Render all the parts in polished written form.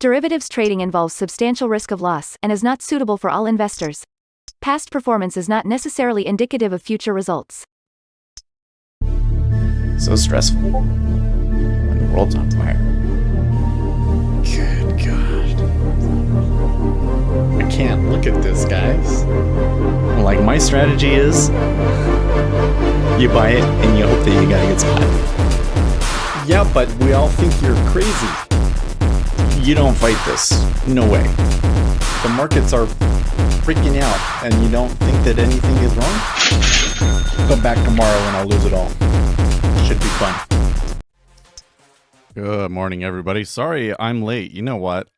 Derivatives trading involves substantial risk of loss and is not suitable for all investors. Past performance is not necessarily indicative of future results. So stressful when the world's on fire. Good God. I can't look at this, guys. Like, my strategy is you buy it and you hope that you got a good spot. Yeah, but we all think you're crazy. You don't fight this. No way. The markets are freaking out and you don't think that anything is wrong? Come back tomorrow and I'll lose it all. Should be fun. Good morning, everybody. Sorry I'm late. You know what?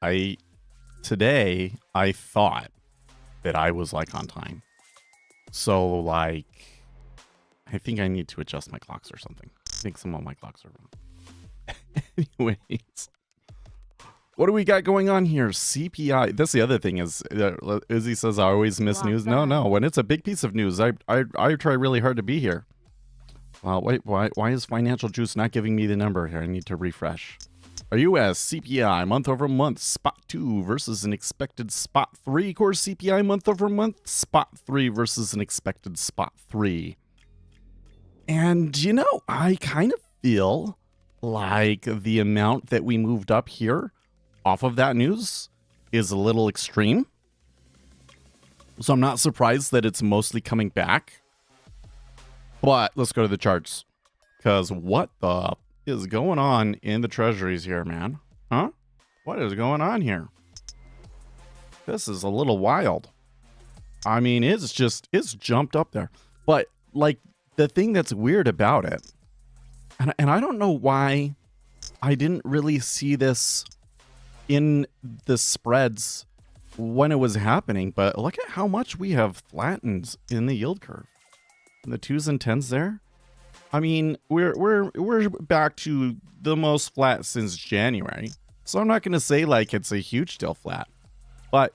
Today I thought that I was like on time. So like I think I need to adjust my clocks or something. I think some of my clocks are wrong. Anyways. What do we got going on here? CPI. That's the other thing is, Izzy says I always miss news. No. When it's a big piece of news, I try really hard to be here. Well, wait, why is Financial Juice not giving me the number here? I need to refresh. Our U.S. CPI month over month spot 2 versus an expected spot 3. Core CPI month over month spot 3 versus an expected spot 3. And you know, I kind of feel like the amount that we moved up here off of that news is a little extreme. So I'm not surprised that it's mostly coming back. But let's go to the charts. Because what the is going on in the treasuries here, man? Huh? What is going on here? This is a little wild. I mean, it's jumped up there. But like the thing that's weird about it, and I don't know why I didn't really see this in the spreads when it was happening, but look at how much we have flattened in the yield curve. The 2s and 10s there. I mean, we're back to the most flat since January. So I'm not going to say like it's a huge deal flat. But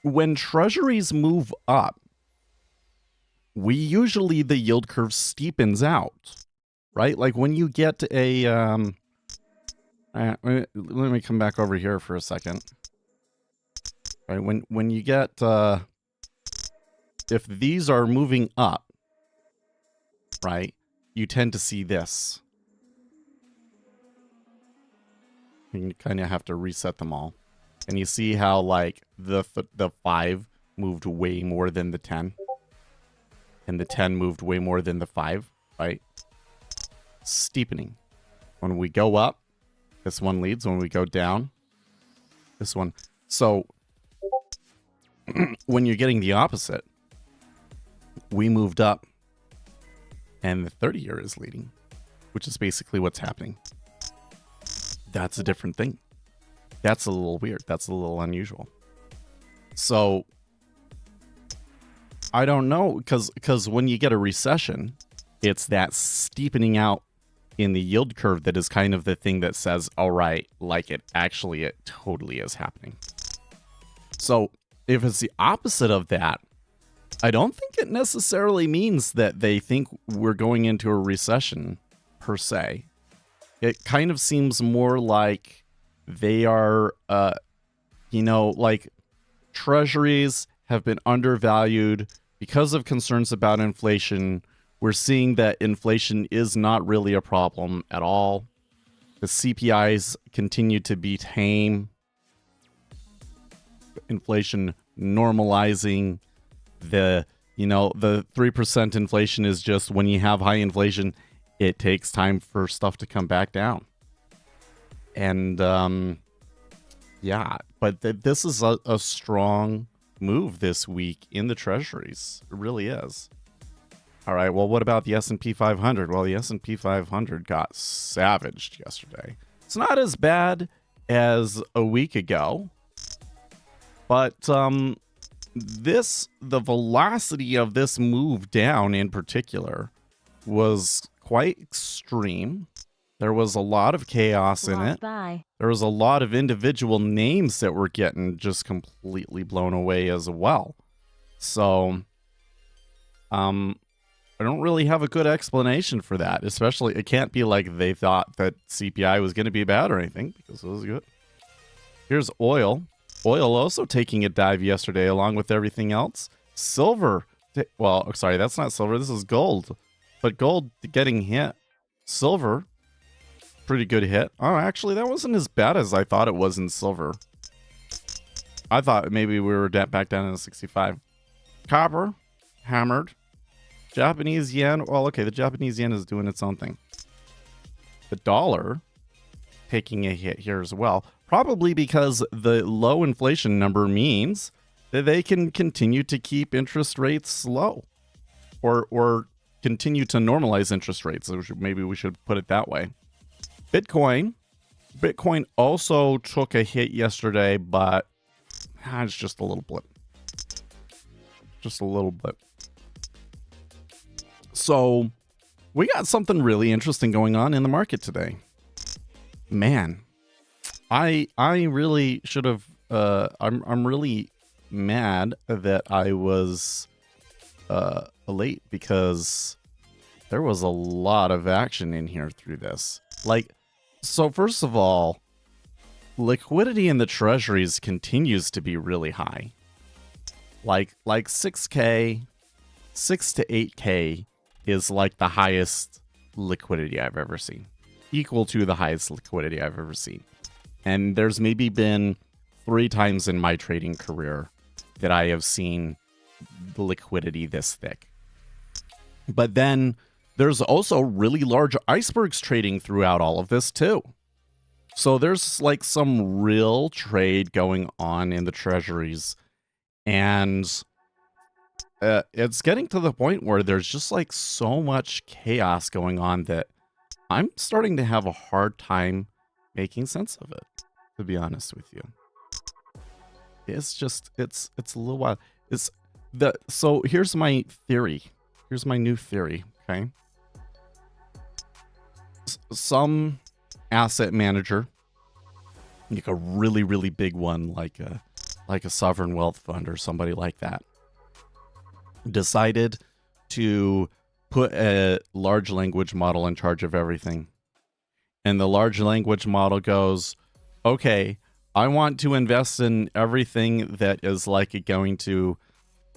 when treasuries move up, the yield curve steepens out, right? Like when you get a let me come back over here for a second. All right, when you get if these are moving up, right, you tend to see this. You kind of have to reset them all, and you see how like the 5 moved way more than the 10, and the 10 moved way more than the 5, right? Steepening. When we go up, this one leads. When we go down, this one. So when you're getting the opposite, we moved up and the 30-year is leading, which is basically what's happening. That's a different thing. That's a little weird. That's a little unusual. So I don't know, because when you get a recession, it's that steepening out in the yield curve that is kind of the thing that says, all right, like it totally is happening. So if it's the opposite of that, I don't think it necessarily means that they think we're going into a recession per se. It kind of seems more like they are, like treasuries have been undervalued because of concerns about inflation. We're seeing that inflation is not really a problem at all. The CPIs continue to be tame. Inflation normalizing. The 3% inflation is just when you have high inflation, it takes time for stuff to come back down. And but this is a strong move this week in the treasuries. It really is. All right, well, what about the S&P 500? Well, the S&P 500 got savaged yesterday. It's not as bad as a week ago, but the velocity of this move down in particular was quite extreme. There was a lot of chaos in it. There was a lot of individual names that were getting just completely blown away as well. So, I don't really have a good explanation for that. Especially, it can't be like they thought that CPI was going to be bad or anything, because it was good. Here's oil. Oil also taking a dive yesterday along with everything else. Silver. Well, sorry, that's not silver. This is gold. But gold getting hit. Silver. Pretty good hit. Oh, actually, that wasn't as bad as I thought it was in silver. I thought maybe we were back down in 65. Copper. Hammered. Japanese yen. Well, okay, the Japanese yen is doing its own thing. The dollar taking a hit here as well. Probably because the low inflation number means that they can continue to keep interest rates low. Or continue to normalize interest rates. Maybe we should put it that way. Bitcoin. Bitcoin also took a hit yesterday, but it's just a little blip. Just a little blip. So we got something really interesting going on in the market today. Man, I really should have. I'm really mad that I was late because there was a lot of action in here through this. Like, so first of all, liquidity in the treasuries continues to be really high. Like 6K, 6 to 8K is like the highest liquidity I've ever seen. Equal to the highest liquidity I've ever seen. And there's maybe been 3 times in my trading career that I have seen the liquidity this thick. But then there's also really large icebergs trading throughout all of this too. So there's like some real trade going on in the treasuries. And it's getting to the point where there's just like so much chaos going on that I'm starting to have a hard time making sense of it, to be honest with you. It's just, it's a little wild. So here's my theory. Here's my new theory, okay? Some asset manager, like a really, really big one, like a sovereign wealth fund or somebody like that, decided to put a large language model in charge of everything. And the large language model goes, okay, I want to invest in everything that is like going to,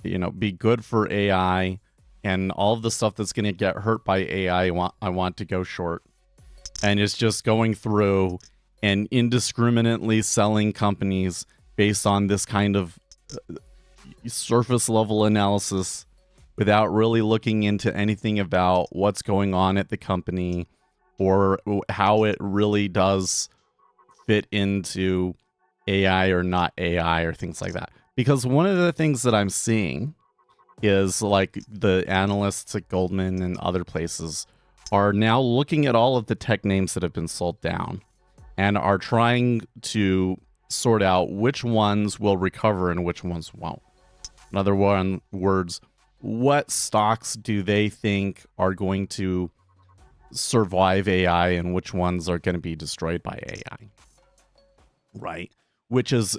be good for AI, and all of the stuff that's going to get hurt by AI, I want to go short. And it's just going through and indiscriminately selling companies based on this kind of surface level analysis without really looking into anything about what's going on at the company or how it really does fit into AI or not AI or things like that. Because one of the things that I'm seeing is like the analysts at Goldman and other places are now looking at all of the tech names that have been sold down and are trying to sort out which ones will recover and which ones won't. In other words, what stocks do they think are going to survive AI and which ones are going to be destroyed by AI? Right. Which is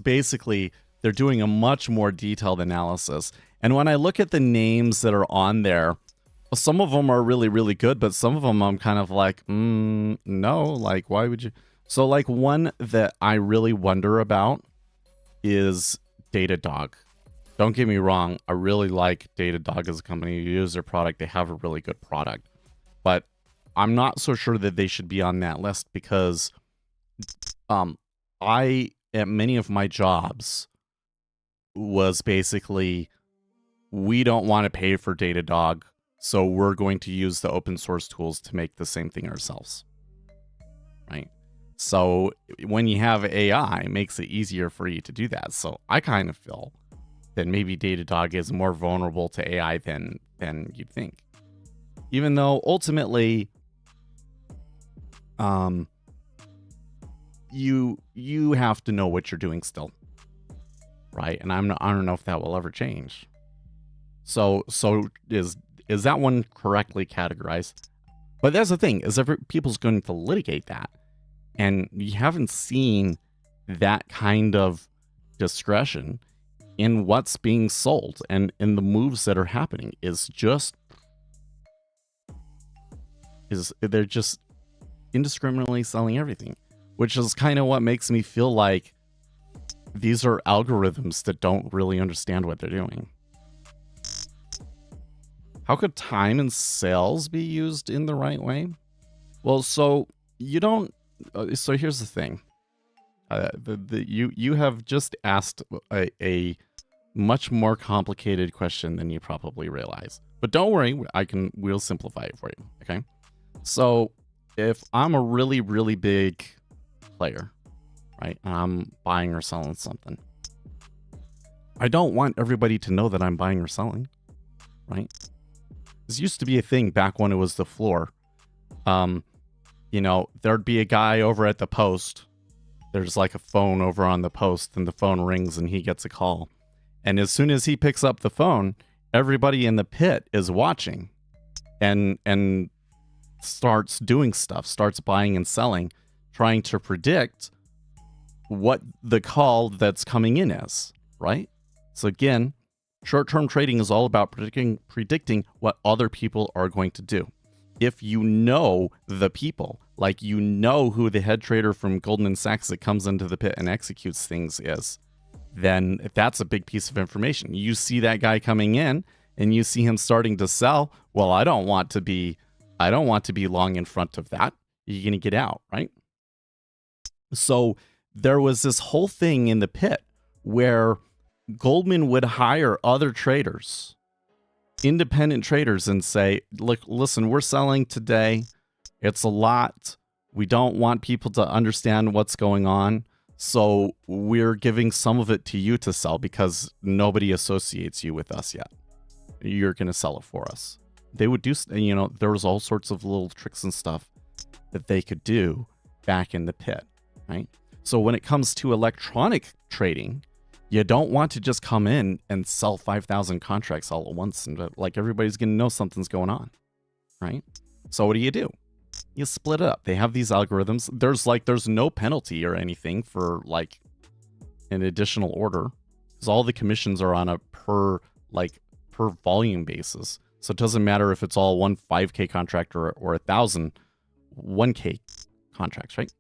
basically, they're doing a much more detailed analysis. And when I look at the names that are on there, some of them are really, really good, but some of them I'm kind of like, no, like, why would you? So like one that I really wonder about is Datadog. Don't get me wrong, I really like Datadog as a company. You use their product, they have a really good product. But I'm not so sure that they should be on that list because I, at many of my jobs, was basically, we don't want to pay for Datadog, so we're going to use the open source tools to make the same thing ourselves. Right? So when you have AI, it makes it easier for you to do that. So I kind of feel that maybe Datadog is more vulnerable to AI than you'd think. Even though ultimately, you have to know what you're doing still, right? And I don't know if that will ever change. So is that one correctly categorized? But that's the thing, is people's going to litigate that, and you haven't seen that kind of discretion in what's being sold and in the moves that are happening. They're just indiscriminately selling everything. which is kind of what makes me feel like these are algorithms that don't really understand what they're doing. How could time and sales be used in the right way? Well, so you don't. So here's the thing. You have just asked a much more complicated question than you probably realize. But don't worry, we'll simplify it for you. Okay. So if I'm a really, really big player, right, and I'm buying or selling something, I don't want everybody to know that I'm buying or selling, right? This used to be a thing back when it was the floor. You know, there'd be a guy over at the post. There's like a phone over on the post, and the phone rings and he gets a call. And as soon as he picks up the phone, everybody in the pit is watching and starts doing stuff, starts buying and selling, trying to predict what the call that's coming in is, right? So again, short-term trading is all about predicting what other people are going to do. If you know the people, like you know who the head trader from Goldman Sachs that comes into the pit and executes things is, then that's a big piece of information. You see that guy coming in and you see him starting to sell. Well, I don't want to be long in front of that. You're going to get out, right? So there was this whole thing in the pit where Goldman would hire other traders, independent traders, and say, look, listen, we're selling today. It's a lot. We don't want people to understand what's going on. So we're giving some of it to you to sell because nobody associates you with us yet. You're going to sell it for us. They would do, you know, there was all sorts of little tricks and stuff that they could do back in the pit, right? So when it comes to electronic trading, you don't want to just come in and sell 5,000 contracts all at once and like everybody's going to know something's going on, right? So what do? You split it up. They have these algorithms. There's no penalty or anything for like an additional order because all the commissions are on a per volume basis. So it doesn't matter if it's all one 5K contract or 1,000 1K contracts, right?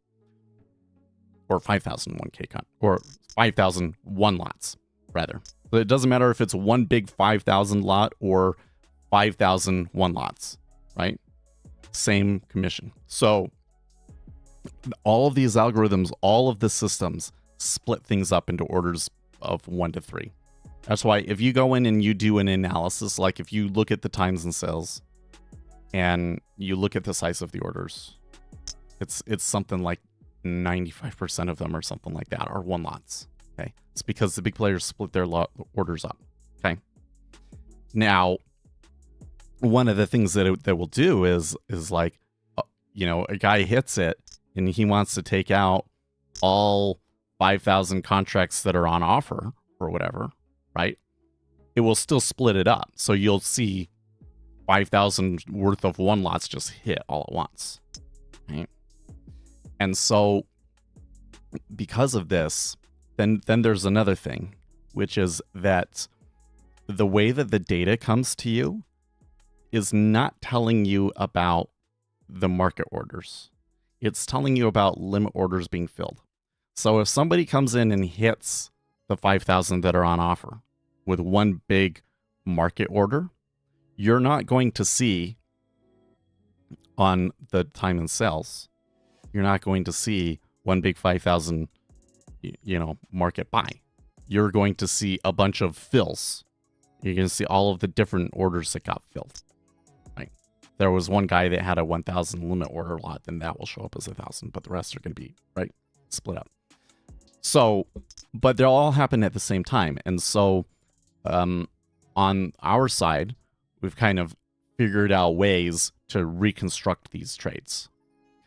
Or 5,000 1K or 5,000 one lots, rather. But it doesn't matter if it's one big 5,000 lot or 5,000 one lots, right? Same commission. So all of these algorithms, all of the systems split things up into orders of 1 to 3. That's why if you go in and you do an analysis, like if you look at the times and sales and you look at the size of the orders, it's something like 95% of them or something like that are one lots. Okay. It's because the big players split their orders up. Okay. Now, one of the things that it will do is like, you know, a guy hits it and he wants to take out all 5,000 contracts that are on offer or whatever, right? It will still split it up. So you'll see 5,000 worth of one lots just hit all at once, right? And so because of this, then there's another thing, which is that the way that the data comes to you is not telling you about the market orders. It's telling you about limit orders being filled. So if somebody comes in and hits the 5,000 that are on offer with one big market order, you're not going to see on the time and sales, you're not going to see one big 5,000, you know, market buy. You're going to see a bunch of fills. You're going to see all of the different orders that got filled. Right? There was one guy that had a 1,000 limit order lot, then that will show up as 1,000, but the rest are going to be, right, split up. So, but they'll all happen at the same time. And so on our side, we've kind of figured out ways to reconstruct these trades.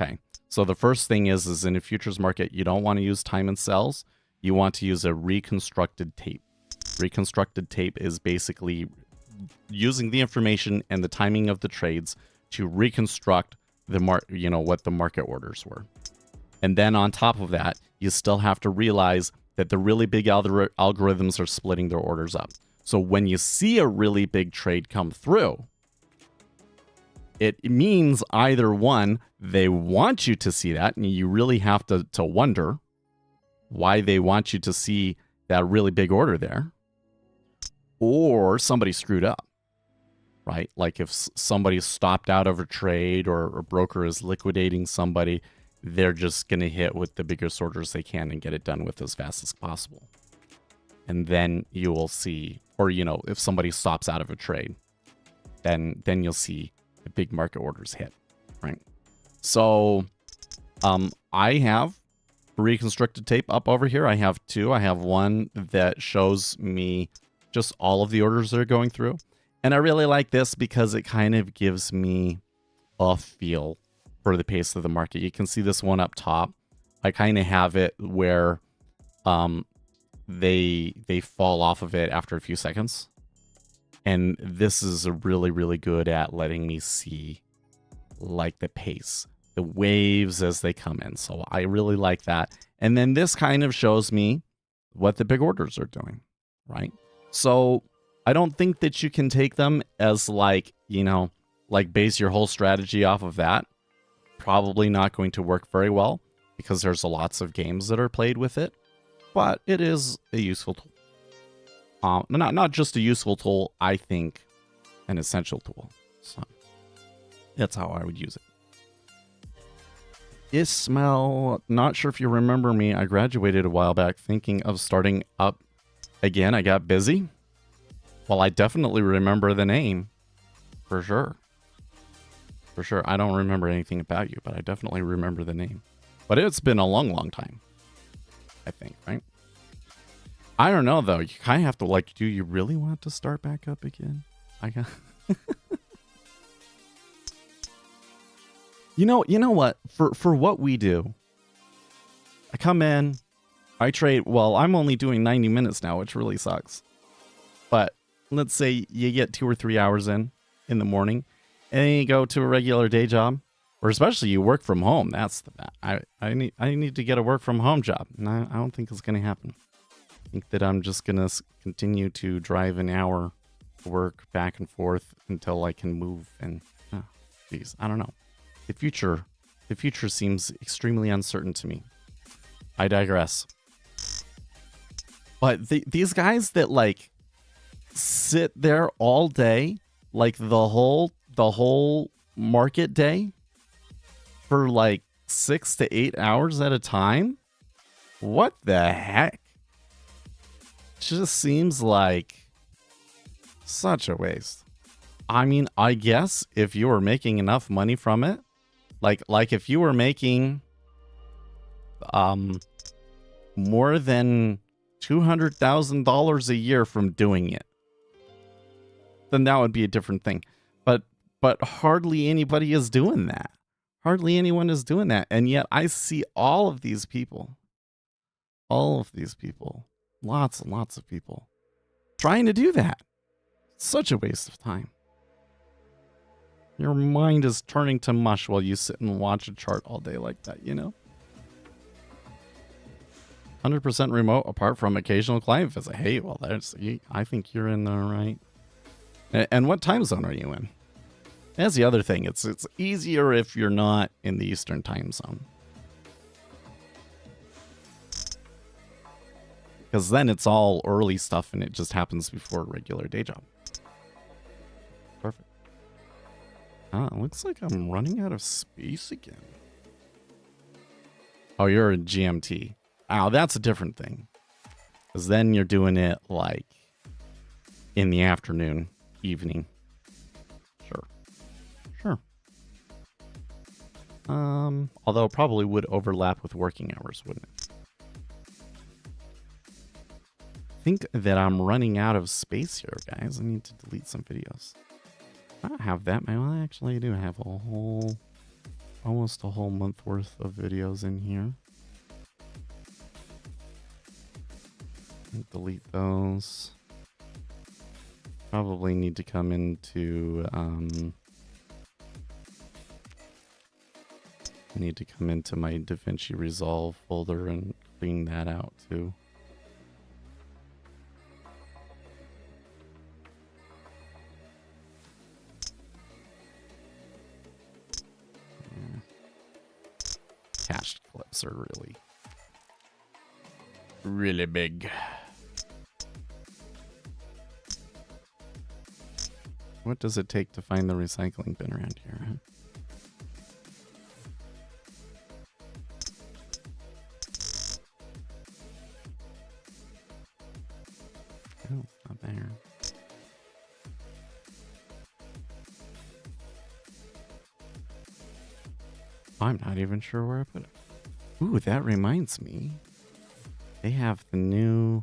Okay. So the first thing is in a futures market, you don't want to use time and sales. You want to use a reconstructed tape. Reconstructed tape is basically using the information and the timing of the trades to reconstruct the what the market orders were. And then on top of that, you still have to realize that the really big algorithms are splitting their orders up. So when you see a really big trade come through, it means either one, they want you to see that, and you really have to wonder why they want you to see that really big order there, or somebody screwed up, right? Like if somebody stopped out of a trade or a broker is liquidating somebody, they're just going to hit with the biggest orders they can and get it done with as fast as possible. And then you will see, or, you know, if somebody stops out of a trade, then you'll see the big market orders hit, right? So I have reconstructed tape up over here. I have two. I have one that shows me just all of the orders that are going through. And I really like this because it kind of gives me a feel for the pace of the market. You can see this one up top. I kind of have it where they fall off of it after a few seconds. And this is really, really good at letting me see like the pace, the waves as they come in. So I really like that. And then this kind of shows me what the big orders are doing, right? So I don't think that you can take them as like, you know, like base your whole strategy off of that. Probably not going to work very well because there's lots of games that are played with it, but it is a useful tool. Not just a useful tool, I think an essential tool. So that's how I would use it. Ismail, not sure if you remember me. I graduated a while back thinking of starting up again. I got busy. Well, I definitely remember the name. For sure. For sure. I don't remember anything about you, but I definitely remember the name. But it's been a long, long time. I think, right? I don't know, though. You kind of have to, like, do you really want to start back up again? I got... You know what? For what we do, I come in, I trade. Well, I'm only doing 90 minutes now, which really sucks. But let's say you get 2 or 3 hours in the morning, and then you go to a regular day job, or especially you work from home. That's the bad. I need to get a work from home job, and I don't think it's gonna happen. I think that I'm just gonna continue to drive an hour to work back and forth until I can move. And geez, I don't know. The future seems extremely uncertain to me. I digress. But these guys that like sit there all day, like the whole market day for like 6 to 8 hours at a time, what the heck? Just seems like such a waste. I mean, I guess if you were making enough money from it, like if you were making more than $200,000 a year from doing it, then that would be a different thing. But hardly anybody is doing that. Hardly anyone is doing that. And yet I see all of these people, lots and lots of people trying to do that. Such a waste of time. Your mind is turning to mush while you sit and watch a chart all day like that, you know? 100% remote apart from occasional client visit. Hey, well, I think you're in the right. And what time zone are you in? That's the other thing. It's easier if you're not in the Eastern time zone. Because then it's all early stuff and it just happens before a regular day job. Perfect. It looks like I'm running out of space again. Oh, you're a GMT. Oh, that's a different thing. Because then you're doing it like in the afternoon, evening. Sure. Although it probably would overlap with working hours, wouldn't it? I think that I'm running out of space here, guys. I need to delete some videos. I don't have that. Well, actually, I do have almost a whole month worth of videos in here. Delete those. Probably need to come into my DaVinci Resolve folder and clean that out too. attached clips are really, really big. What does it take to find the recycling bin around here? Huh? Oh, not there. I'm not even sure where I put it. Ooh, that reminds me. They have the new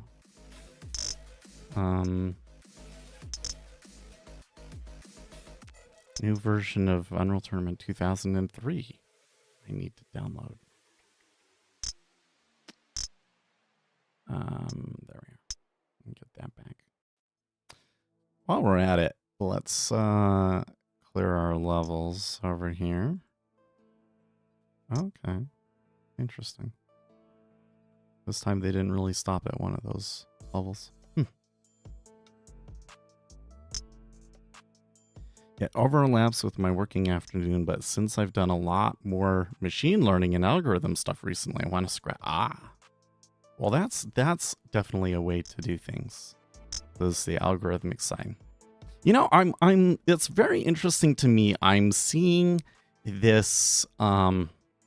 new version of Unreal Tournament 2003. I need to download. There we are. Get that back. While we're at it, let's clear our levels over here. Okay. Interesting. This time they didn't really stop at one of those levels. It overlaps with my working afternoon, but since I've done a lot more machine learning and algorithm stuff recently, I want to scratch. Well, that's definitely a way to do things. This is the algorithmic side. You know, it's very interesting to me. I'm seeing this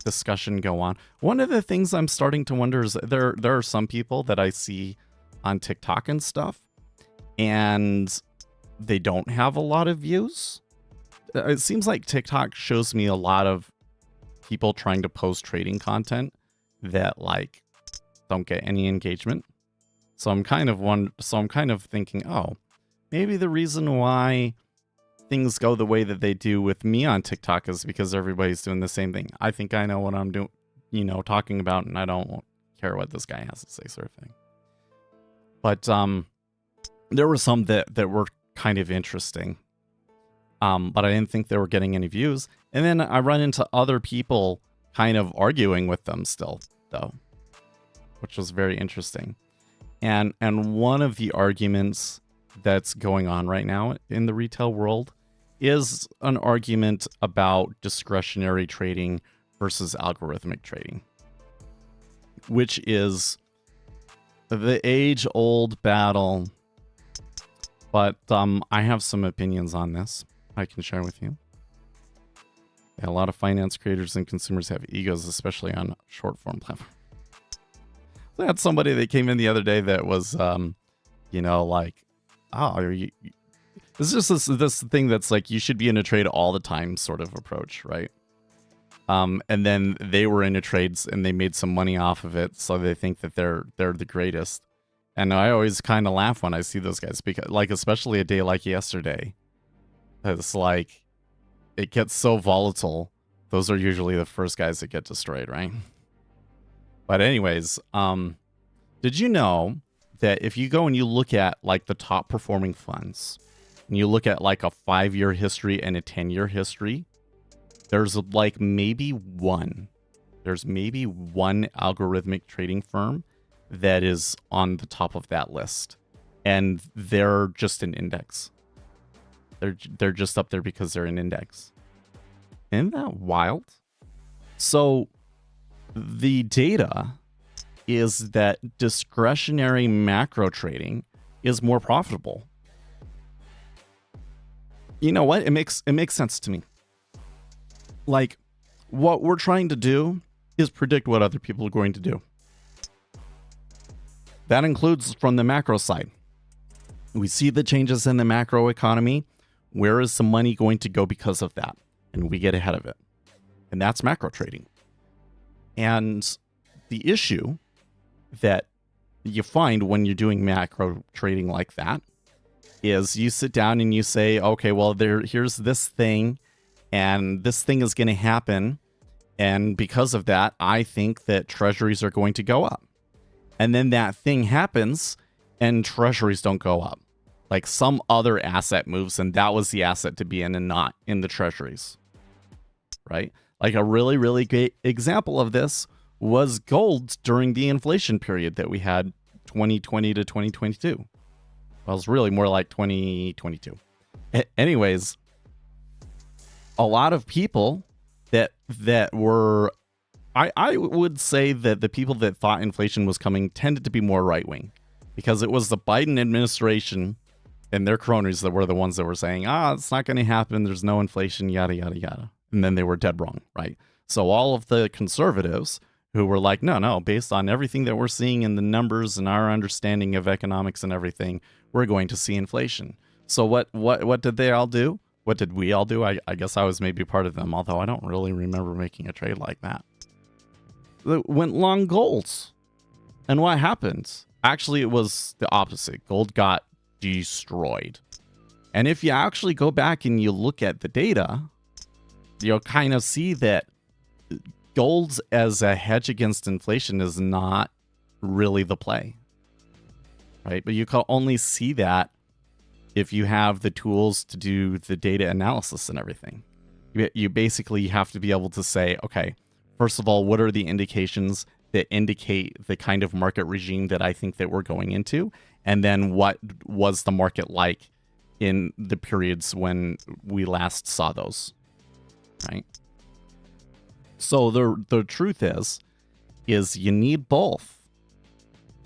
discussion go on. One of the things I'm starting to wonder is there are some people that I see on TikTok and stuff, and they don't have a lot of views. It seems like TikTok shows me a lot of people trying to post trading content that like don't get any engagement. So I'm kind of thinking, oh, maybe the reason why things go the way that they do with me on TikTok is because everybody's doing the same thing. I think I know what I'm doing, talking about, and I don't care what this guy has to say, sort of thing. But there were some that were kind of interesting, but I didn't think they were getting any views. And then I run into other people kind of arguing with them still, though, which was very interesting. And one of the arguments that's going on right now in the retail world is an argument about discretionary trading versus algorithmic trading, which is the age-old battle. But I have some opinions on this I can share with you. A lot of finance creators and consumers have egos, especially on short-form platforms. I had somebody that came in the other day that was, like, oh, it's just this thing that's like, you should be in a trade all the time sort of approach, right? And then they were in a trades and they made some money off of it, so they think that they're the greatest. And I always kind of laugh when I see those guys, because, like, especially a day like yesterday, it's like, it gets so volatile. Those are usually the first guys that get destroyed, right? But anyways, did you know that if you go and you look at like the top performing funds, and you look at like a 5-year history and a 10-year history, there's like maybe one algorithmic trading firm that is on the top of that list, and they're just an index. They're just up there because they're an index. Isn't that wild? So the data is that discretionary macro trading is more profitable. You know what? It makes sense to me. Like, what we're trying to do is predict what other people are going to do. That includes from the macro side. We see the changes in the macro economy. Where is some money going to go because of that? And we get ahead of it. And that's macro trading. And the issue that you find when you're doing macro trading like that is you sit down and you say, okay, well, here's this thing, and this thing is going to happen. And because of that, I think that treasuries are going to go up. And then that thing happens and treasuries don't go up. Like some other asset moves, and that was the asset to be in and not in the treasuries. Right? Like a really, really great example of this was gold during the inflation period that we had 2020 to 2022. Well, it's really more like 2022. Anyways, a lot of people that were I would say that the people that thought inflation was coming tended to be more right-wing, because it was the Biden administration and their cronies that were the ones that were saying, it's not going to happen, there's no inflation, yada, yada, yada. And then they were dead wrong, right? So all of the conservatives who were like, no, based on everything that we're seeing in the numbers and our understanding of economics and everything, we're going to see inflation. So what did they all do? What did we all do? I guess I was maybe part of them, although I don't really remember making a trade like that. They went long golds. And what happened? Actually, it was the opposite. Gold got destroyed. And if you actually go back and you look at the data, you'll kind of see that gold as a hedge against inflation is not really the play, right? But you can only see that if you have the tools to do the data analysis and everything. You basically have to be able to say, okay, first of all, what are the indications that indicate the kind of market regime that I think that we're going into? And then what was the market like in the periods when we last saw those, right? So the truth is you need both.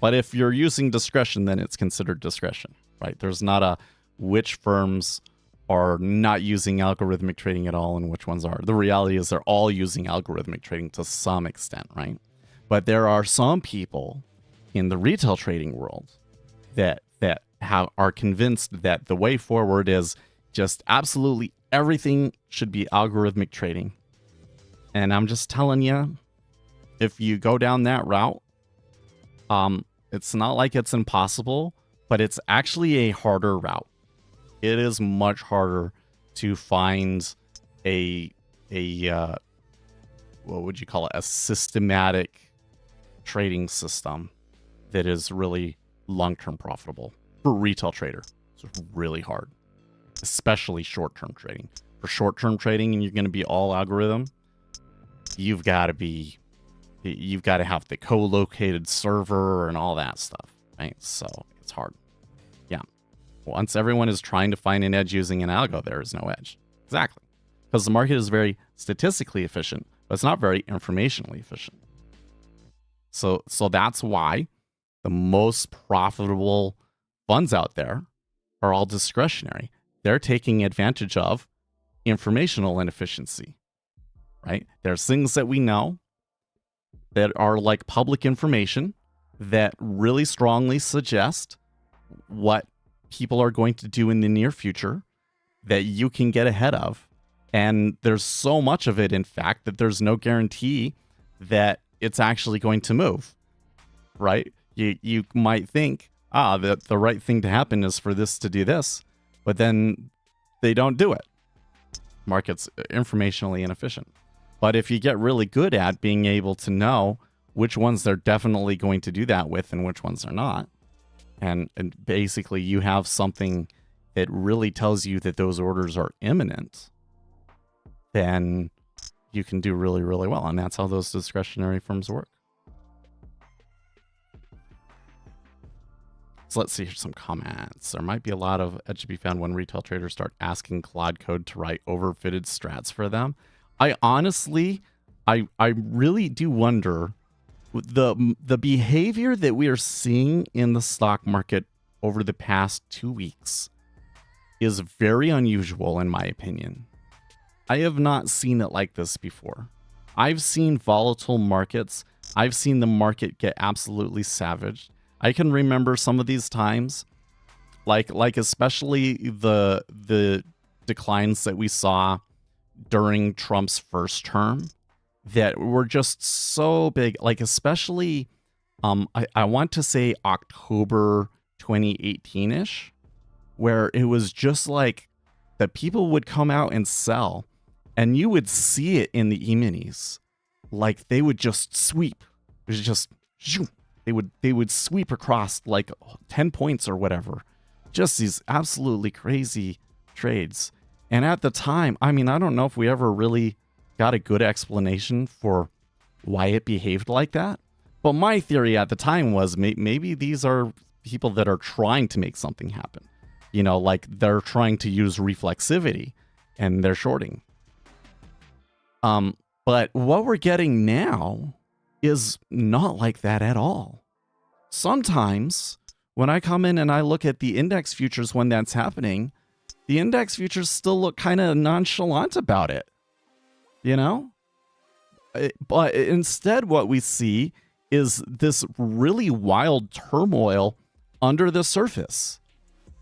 But if you're using discretion, then it's considered discretion, right? There's not a which firms are not using algorithmic trading at all and which ones are. The reality is they're all using algorithmic trading to some extent, right? But there are some people in the retail trading world that are convinced that the way forward is just absolutely everything should be algorithmic trading. And I'm just telling you, if you go down that route, it's not like it's impossible, but it's actually a harder route. It is much harder to find a what would you call it? A systematic trading system that is really long-term profitable for a retail trader. It's really hard, especially short-term trading. For short-term trading, and you're going to be all algorithm, you've got to have the co-located server and all that stuff, right? So it's hard. Yeah. Once everyone is trying to find an edge using an algo, there is no edge. Exactly. Because the market is very statistically efficient, but it's not very informationally efficient. So that's why the most profitable funds out there are all discretionary. They're taking advantage of informational inefficiency, right? There's things that we know that are like public information that really strongly suggest what people are going to do in the near future that you can get ahead of. And there's so much of it, in fact, that there's no guarantee that it's actually going to move, right? You might think, that the right thing to happen is for this to do this, but then they don't do it. Market's informationally inefficient. But if you get really good at being able to know which ones they're definitely going to do that with and which ones are not, and basically you have something that really tells you that those orders are imminent, then you can do really, really well. And that's how those discretionary firms work. So let's see some comments. There might be a lot of edge to be found when retail traders start asking Claude Code to write overfitted strats for them. I honestly, I really do wonder the behavior that we are seeing in the stock market over the past 2 weeks is very unusual in my opinion. I have not seen it like this before. I've seen volatile markets. I've seen the market get absolutely savaged. I can remember some of these times, like especially the declines that we saw during Trump's first term that were just so big, like especially I want to say October 2018-ish, where it was just like that people would come out and sell and you would see it in the E-minis. Like they would just sweep. It was just they would sweep across like 10 points or whatever. Just these absolutely crazy trades. And at the time, I mean, I don't know if we ever really got a good explanation for why it behaved like that. But my theory at the time was maybe these are people that are trying to make something happen. You know, like they're trying to use reflexivity and they're shorting. But what we're getting now is not like that at all. Sometimes when I come in and I look at the index futures when that's happening, the index futures still look kind of nonchalant about it, you know? But instead what we see is this really wild turmoil under the surface,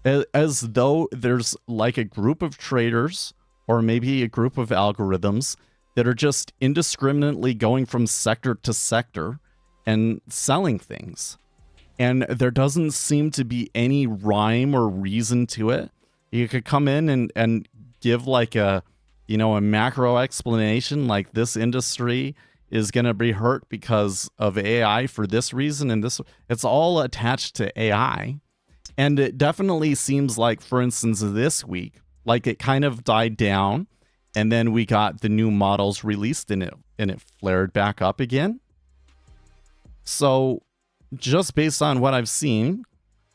as though there's like a group of traders or maybe a group of algorithms that are just indiscriminately going from sector to sector and selling things. And there doesn't seem to be any rhyme or reason to it. You could come in and give like a macro explanation, like this industry is going to be hurt because of AI for this reason and this. It's all attached to AI. And it definitely seems like, for instance, this week, like it kind of died down, and then we got the new models released and it flared back up again. So just based on what I've seen,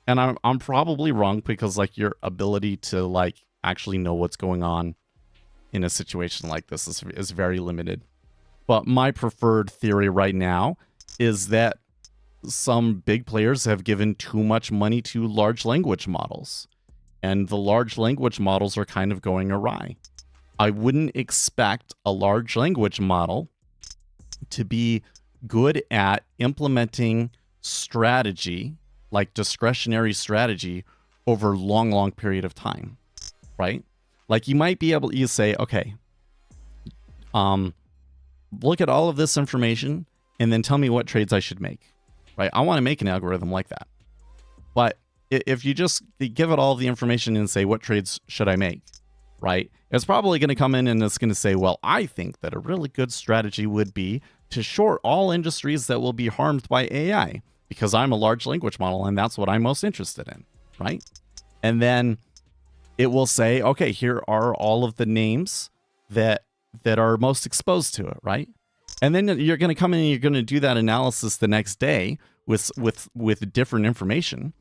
and I'm probably wrong because like your ability to like actually know what's going on in a situation like this is very limited. But my preferred theory right now is that some big players have given too much money to large language models, and the large language models are kind of going awry. I wouldn't expect a large language model to be good at implementing strategy, like discretionary strategy, over a long period of time, right? Like you might be able to say, okay, look at all of this information and then tell me what trades I should make, right? I want to make an algorithm like that. But if you just give it all the information and say, what trades should I make, right? It's probably going to come in and it's going to say, well, I think that a really good strategy would be to short all industries that will be harmed by AI because I'm a large language model and that's what I'm most interested in, right? And then it will say, okay, here are all of the names that are most exposed to it, right? And then you're going to come in and you're going to do that analysis the next day with different information,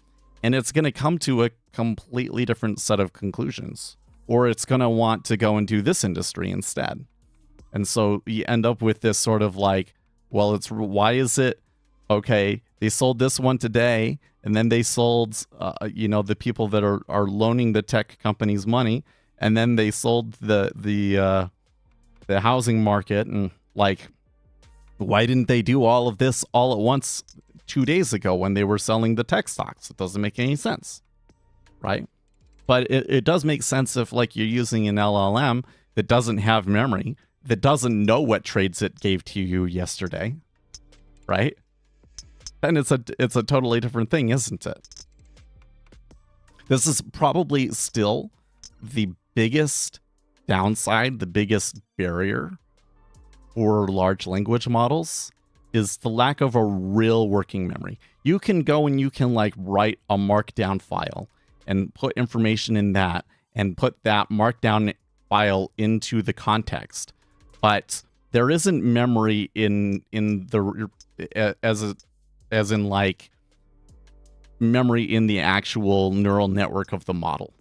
and it's going to come to a completely different set of conclusions, or it's going to want to go and do this industry instead. And so you end up with this sort of like, well, why is it okay? They sold this one today, and then they sold, the people that are loaning the tech companies money, and then they sold the housing market, and like, why didn't they do all of this all at once 2 days ago when they were selling the tech stocks? It doesn't make any sense, right? But it does make sense if like you're using an LLM that doesn't have memory, that doesn't know what trades it gave to you yesterday, right? And it's a totally different thing, isn't it? This is probably still the biggest downside, the biggest barrier for large language models is the lack of a real working memory. You can go and you can like write a markdown file and put information in that and put that markdown file into the context, but there isn't memory in the as in like memory in the actual neural network of the model,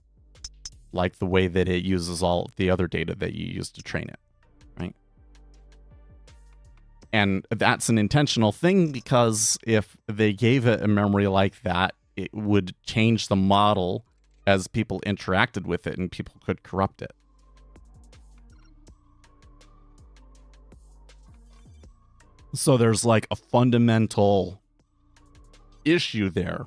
like the way that it uses all the other data that you use to train it, right? And that's an intentional thing, because if they gave it a memory like that, it would change the model as people interacted with it and people could corrupt it. So there's like a fundamental issue there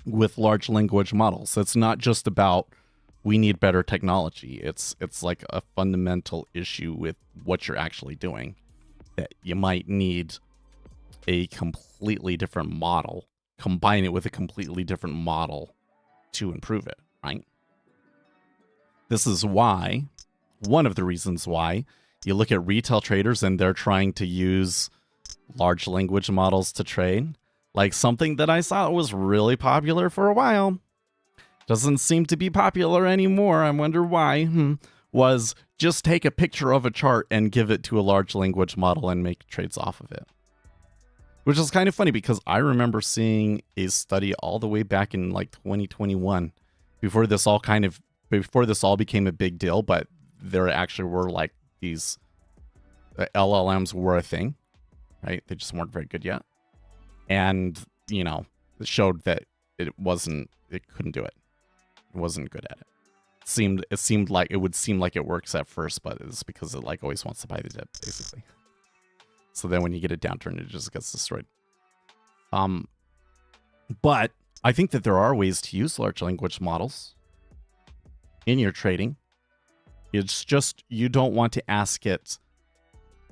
with large language models. It's not just about we need better technology. It's like a fundamental issue with what you're actually doing, that you might need a completely different model, combine it with a completely different model to improve it, right? This is why, one of the reasons why, you look at retail traders and they're trying to use large language models to trade. Like something that I saw was really popular for a while, doesn't seem to be popular anymore. I wonder why. Was just take a picture of a chart and give it to a large language model and make trades off of it. Which is kind of funny because I remember seeing a study all the way back in like 2021, before this all became a big deal, but there actually were like these LLMs were a thing, right? They just weren't very good yet. And, you know, it showed that it couldn't do it. It wasn't good at it. It seemed like it would seem like it works at first, but it's because it like always wants to buy the dip, basically. So then when you get a downturn, it just gets destroyed. But I think that there are ways to use large language models in your trading. It's just you don't want to ask it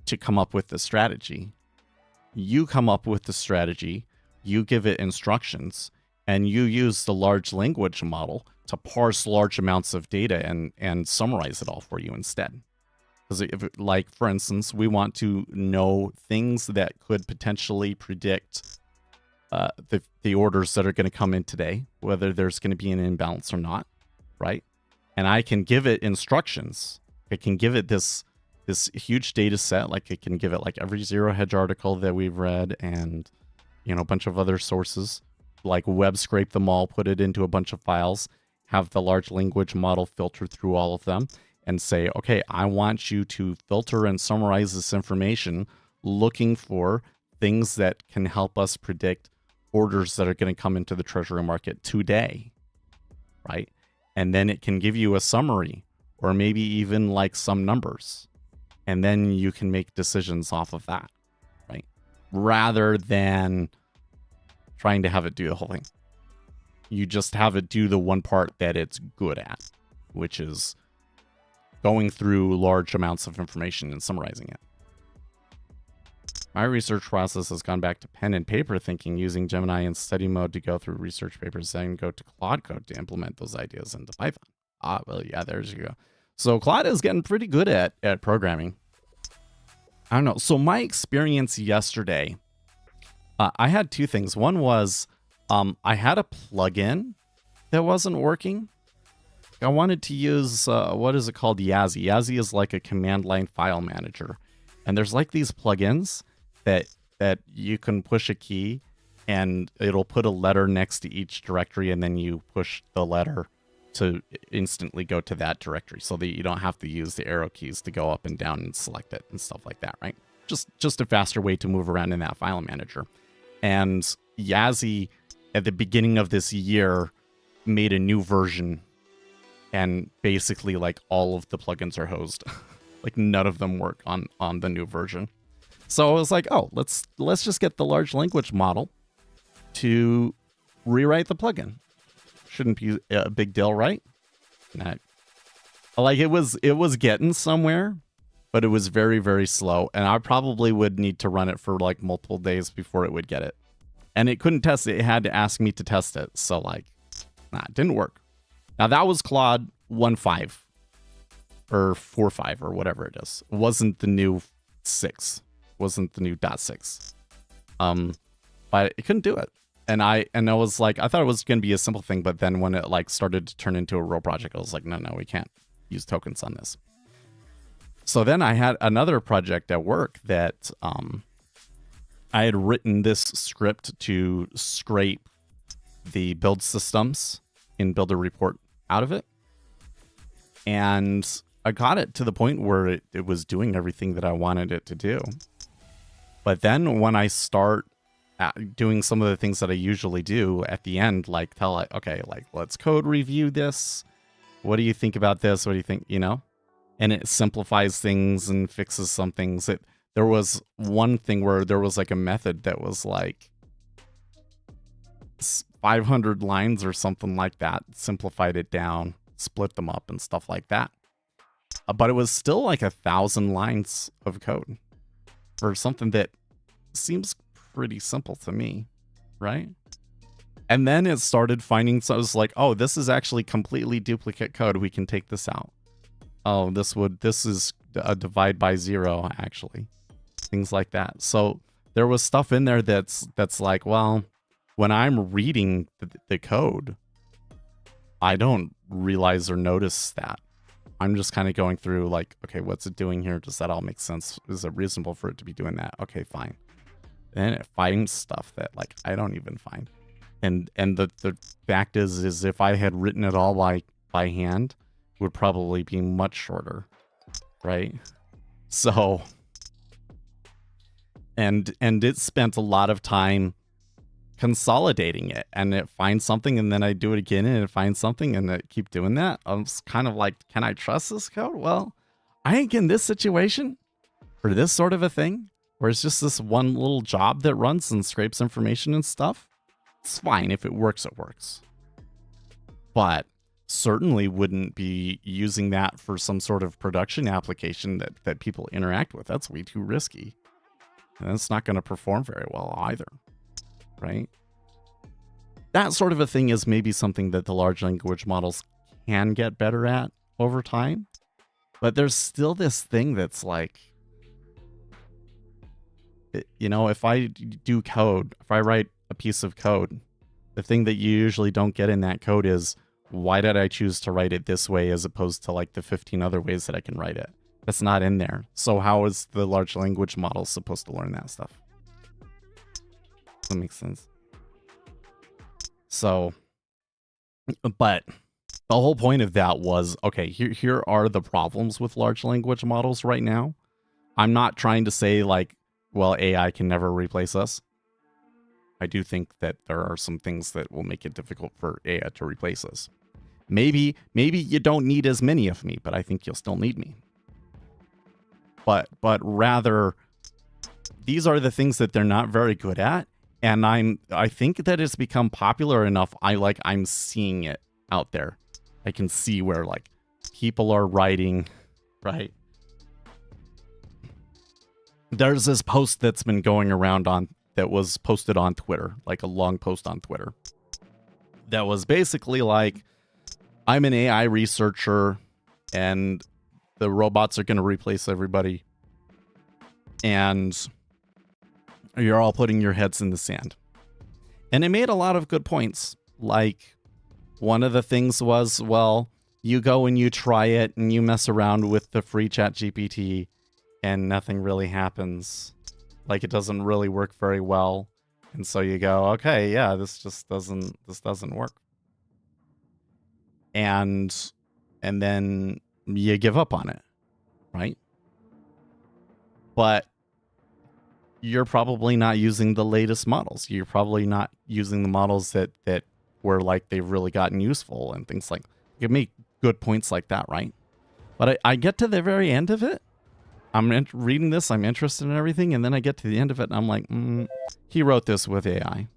to come up with the strategy. You come up with the strategy, you give it instructions, and you use the large language model to parse large amounts of data and summarize it all for you instead. Because if, like, for instance, we want to know things that could potentially predict the orders that are going to come in today, whether there's going to be an imbalance or not, right? And I can give it instructions. I can give it this huge data set. Like I can give it like every Zero Hedge article that we've read and, you know, a bunch of other sources, like web scrape them all, put it into a bunch of files, have the large language model filter through all of them and say, okay, I want you to filter and summarize this information looking for things that can help us predict orders that are going to come into the treasury market today, right? And then it can give you a summary or maybe even like some numbers. And then you can make decisions off of that, right? Rather than trying to have it do the whole thing. You just have it do the one part that it's good at, which is going through large amounts of information and summarizing it. My research process has gone back to pen and paper thinking, using Gemini in study mode to go through research papers, then go to Claude Code to implement those ideas into Python. Ah, well, yeah, there you go. So Claude is getting pretty good at programming. I don't know. So my experience yesterday, I had two things. One was I had a plugin that wasn't working. I wanted to use, what is it called? Yazzie. Yazzie is like a command line file manager. And there's like these plugins that you can push a key and it'll put a letter next to each directory, and then you push the letter to instantly go to that directory so that you don't have to use the arrow keys to go up and down and select it and stuff like that, right? Just a faster way to move around in that file manager. And Yazzie, at the beginning of this year, made a new version, and basically like all of the plugins are hosed. Like none of them work on the new version. So I was like, oh, let's just get the large language model to rewrite the plugin. Shouldn't be a big deal, right? Like it was getting somewhere, but it was very, very slow. And I probably would need to run it for like multiple days before it would get it. And it couldn't test it. It had to ask me to test it. So like, it didn't work. Now that was Claude 1.5 or 4.5 or whatever it is. It wasn't the new 6. It wasn't the new .6. But it couldn't do it. And I was like, I thought it was going to be a simple thing, but then when it like started to turn into a real project, I was like, no, we can't use tokens on this. So then I had another project at work that I had written this script to scrape the build systems in Builder Report out of it. And I got it to the point where it was doing everything that I wanted it to do. But then when I start doing some of the things that I usually do at the end, like tell it, okay, like let's code review this. What do you think about this? What do you think, you know? And it simplifies things and fixes some things. There was one thing where there was like a method that was like 500 lines or something like that, simplified it down, split them up and stuff like that. But it was still like 1,000 lines of code for something that seems pretty simple to me, right? And then it started finding, so I was like, oh, this is actually completely duplicate code. We can take this out. Oh, this is a divide by 0, actually. Things like that. So there was stuff in there that's like, well, when I'm reading the code, I don't realize or notice that. I'm just kind of going through like, okay, what's it doing here? Does that all make sense? Is it reasonable for it to be doing that? Okay, fine. And it finds stuff that like I don't even find. And the fact is if I had written it all by hand, it would probably be much shorter, right? So and it spent a lot of time consolidating it, and it finds something, and then I do it again, and it finds something, and I keep doing that. I'm kind of like, can I trust this code? Well, I think in this situation, for this sort of a thing, where it's just this one little job that runs and scrapes information and stuff, it's fine. If it works, it works. But certainly wouldn't be using that for some sort of production application that people interact with. That's way too risky. And it's not going to perform very well either. Right? That sort of a thing is maybe something that the large language models can get better at over time. But there's still this thing that's like, you know, if I do code, if I write a piece of code, the thing that you usually don't get in that code is, why did I choose to write it this way as opposed to like the 15 other ways that I can write it? That's not in there. So how is the large language model supposed to learn that stuff? That makes sense. So, but the whole point of that was, okay, here are the problems with large language models right now. I'm not trying to say like, well, AI can never replace us. I do think that there are some things that will make it difficult for AI to replace us. Maybe you don't need as many of me, but I think you'll still need me. But rather, these are the things that they're not very good at. And I think that it's become popular enough. I'm seeing it out there. I can see where like people are writing, right? There's this post that's been going around that was posted on Twitter, like a long post on Twitter. That was basically like, I'm an AI researcher and the robots are going to replace everybody. And you're all putting your heads in the sand. And it made a lot of good points. Like, one of the things was, well, you go and you try it and you mess around with the free ChatGPT and nothing really happens. Like, it doesn't really work very well. And so you go, okay, yeah, this doesn't work. And then you give up on it, right? But you're probably not using the latest models. You're probably not using the models that were like they've really gotten useful and things like, you make good points like that, right? But I get to the very end of it. I'm reading this, I'm interested in everything, and then I get to the end of it and I'm like, he wrote this with AI.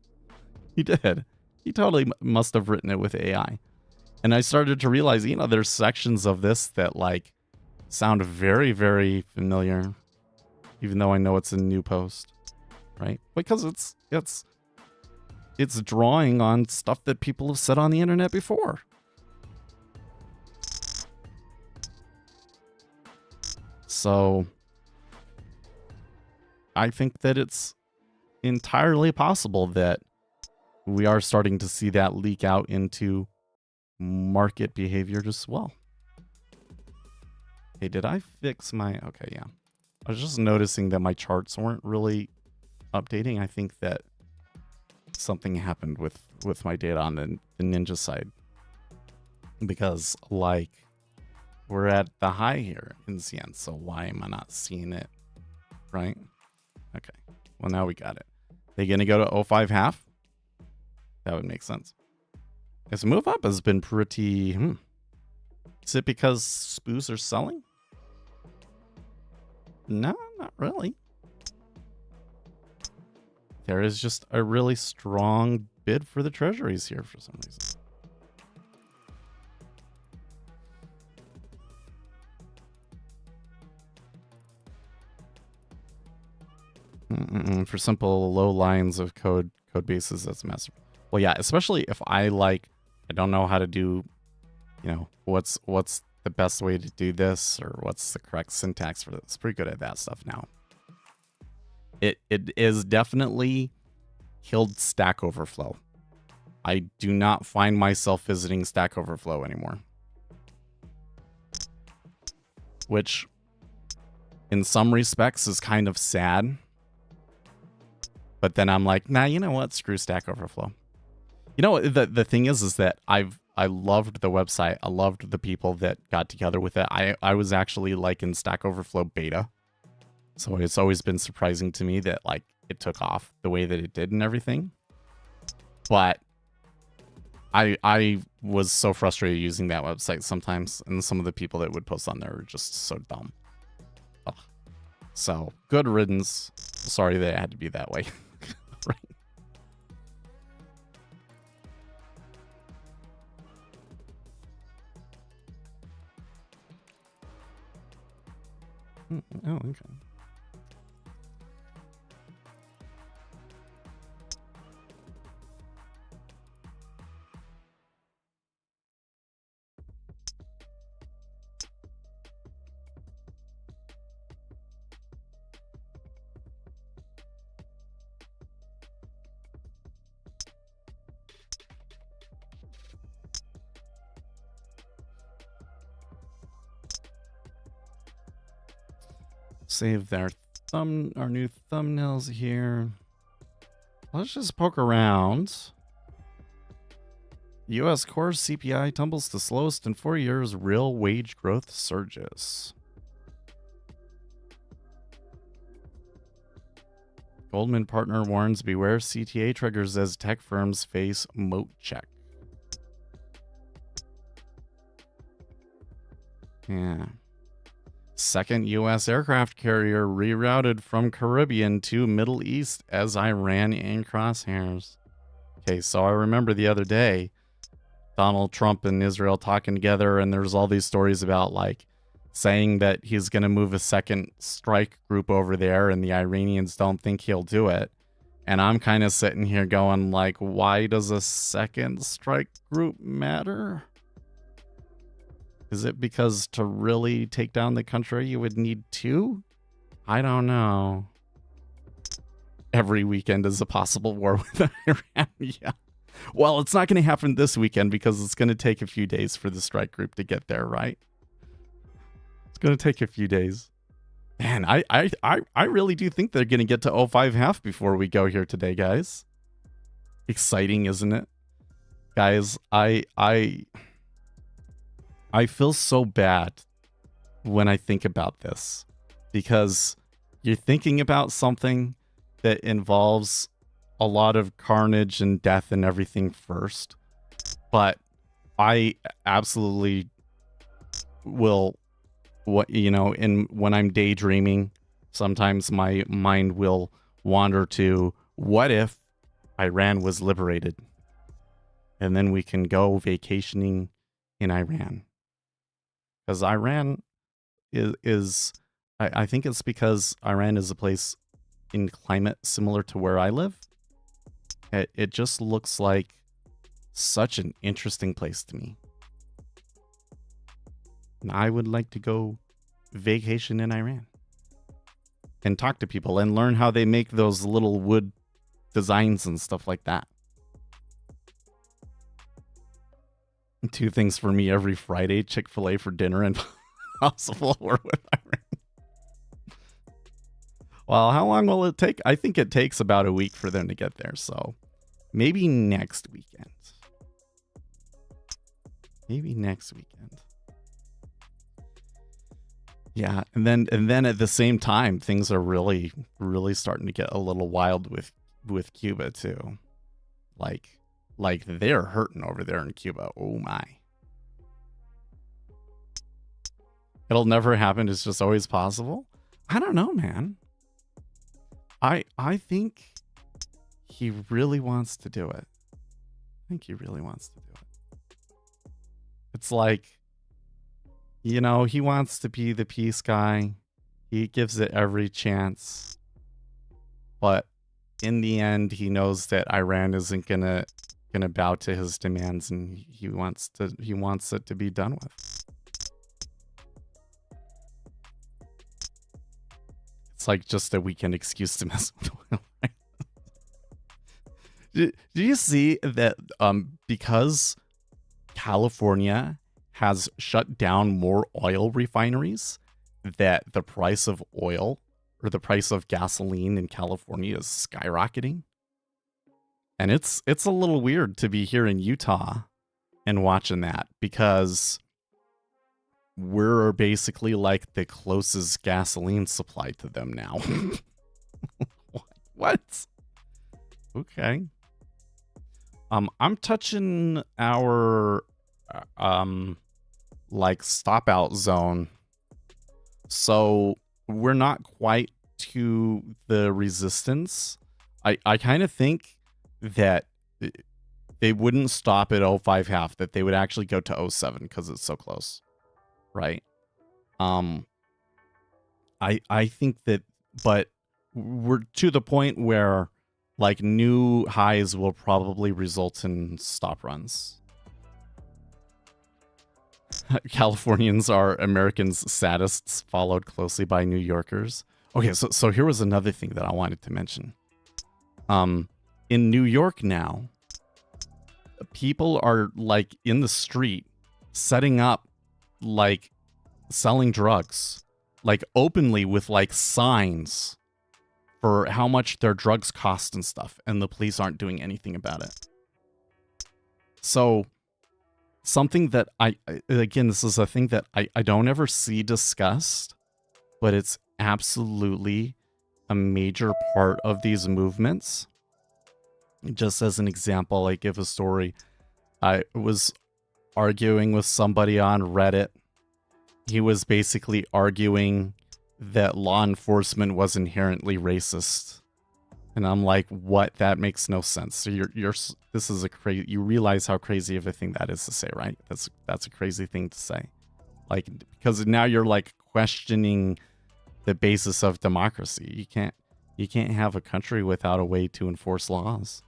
He did. He totally must have written it with AI. And I started to realize, you know, there's sections of this that like sound very, very familiar, even though I know it's a new post, right? Because it's drawing on stuff that people have said on the internet before. So I think that it's entirely possible that we are starting to see that leak out into market behavior as well. Hey, did I fix my... Okay, yeah. I was just noticing that my charts weren't really updating. I think that something happened with my data on the Ninja side. Because, like, we're at the high here in CN, so why am I not seeing it? Right? Okay. Well, now we got it. They gonna go to 05 half? That would make sense. This move up has been pretty... Is it because spoos are selling? No, not really. There is just a really strong bid for the treasuries here for some reason. For simple low lines of code bases, that's massive. Well, yeah, especially if I don't know how to do, you know, what's the best way to do this or what's the correct syntax for this. It's pretty good at that stuff now. It is definitely killed Stack Overflow. I do not find myself visiting Stack Overflow anymore. Which, in some respects, is kind of sad. But then I'm like, nah, you know what? Screw Stack Overflow. You know, the thing is that I loved the website. I loved the people that got together with it. I was actually like in Stack Overflow beta So it's always been surprising to me that like it took off the way that it did and everything. But I was so frustrated using that website sometimes, and some of the people that would post on there were just so dumb. Ugh. So good riddance. Sorry that it had to be that way. Right. Oh, okay. Save our new thumbnails here. Let's just poke around. U.S. core CPI tumbles to slowest in 4 years. Real wage growth surges. Goldman partner warns beware CTA triggers as tech firms face moat check. Yeah. Second U.S. aircraft carrier rerouted from Caribbean to Middle East as Iran in crosshairs. Okay, so I remember the other day, Donald Trump and Israel talking together, and there's all these stories about like saying that he's going to move a second strike group over there, and the Iranians don't think he'll do it. And I'm kind of sitting here going like, why does a second strike group matter? Is it because to really take down the country, you would need two? I don't know. Every weekend is a possible war with Iran. Yeah. Well, it's not going to happen this weekend because it's going to take a few days for the strike group to get there, right? It's going to take a few days. Man, I really do think they're going to get to 05.5 before we go here today, guys. Exciting, isn't it? Guys, I feel so bad when I think about this because you're thinking about something that involves a lot of carnage and death and everything first. But I absolutely will, when I'm daydreaming, sometimes my mind will wander to what if Iran was liberated and then we can go vacationing in Iran. Because Iran is I think it's because Iran is a place in climate similar to where I live. It just looks like such an interesting place to me. And I would like to go vacation in Iran and talk to people and learn how they make those little wood designs and stuff like that. Two things for me every Friday: Chick-fil-A for dinner and possible war with Iran. Well, how long will it take? I think it takes about a week for them to get there, so maybe next weekend. Maybe next weekend. Yeah, and then at the same time, things are really starting to get a little wild with Cuba too. Like they're hurting over there in Cuba. Oh my. It'll never happen. It's just always possible. I don't know, man. I think he really wants to do it. I think he really wants to do it. It's like, he wants to be the peace guy. He gives it every chance. But in the end, he knows that Iran isn't gonna bow to his demands, and he wants it to be done with. It's like just a weekend excuse to mess with oil. Right? Do you see that because California has shut down more oil refineries, that the price of oil or the price of gasoline in California is skyrocketing? And it's a little weird to be here in Utah and watching that, because we're basically like the closest gasoline supply to them now. What? Okay. I'm touching our like stop out zone. So we're not quite to the resistance. I kind of think that they wouldn't stop at 05 half, that they would actually go to 07 because it's so close. Right? I think that, but we're to the point where like new highs will probably result in stop runs. Californians are Americans' sadists, followed closely by New Yorkers. Okay, so here was another thing that I wanted to mention. In New York now, people are like in the street setting up, like selling drugs, like openly with like signs for how much their drugs cost and stuff, and the police aren't doing anything about it. So something that again, this is a thing that I don't ever see discussed, but it's absolutely a major part of these movements. Just as an example, I give a story. I was arguing with somebody on Reddit. He was basically arguing that law enforcement was inherently racist. And I'm like, what? That makes no sense. So this is a crazy, you realize how crazy of a thing that is to say, right? That's a crazy thing to say. Like, because now you're like questioning the basis of democracy. You can't have a country without a way to enforce laws.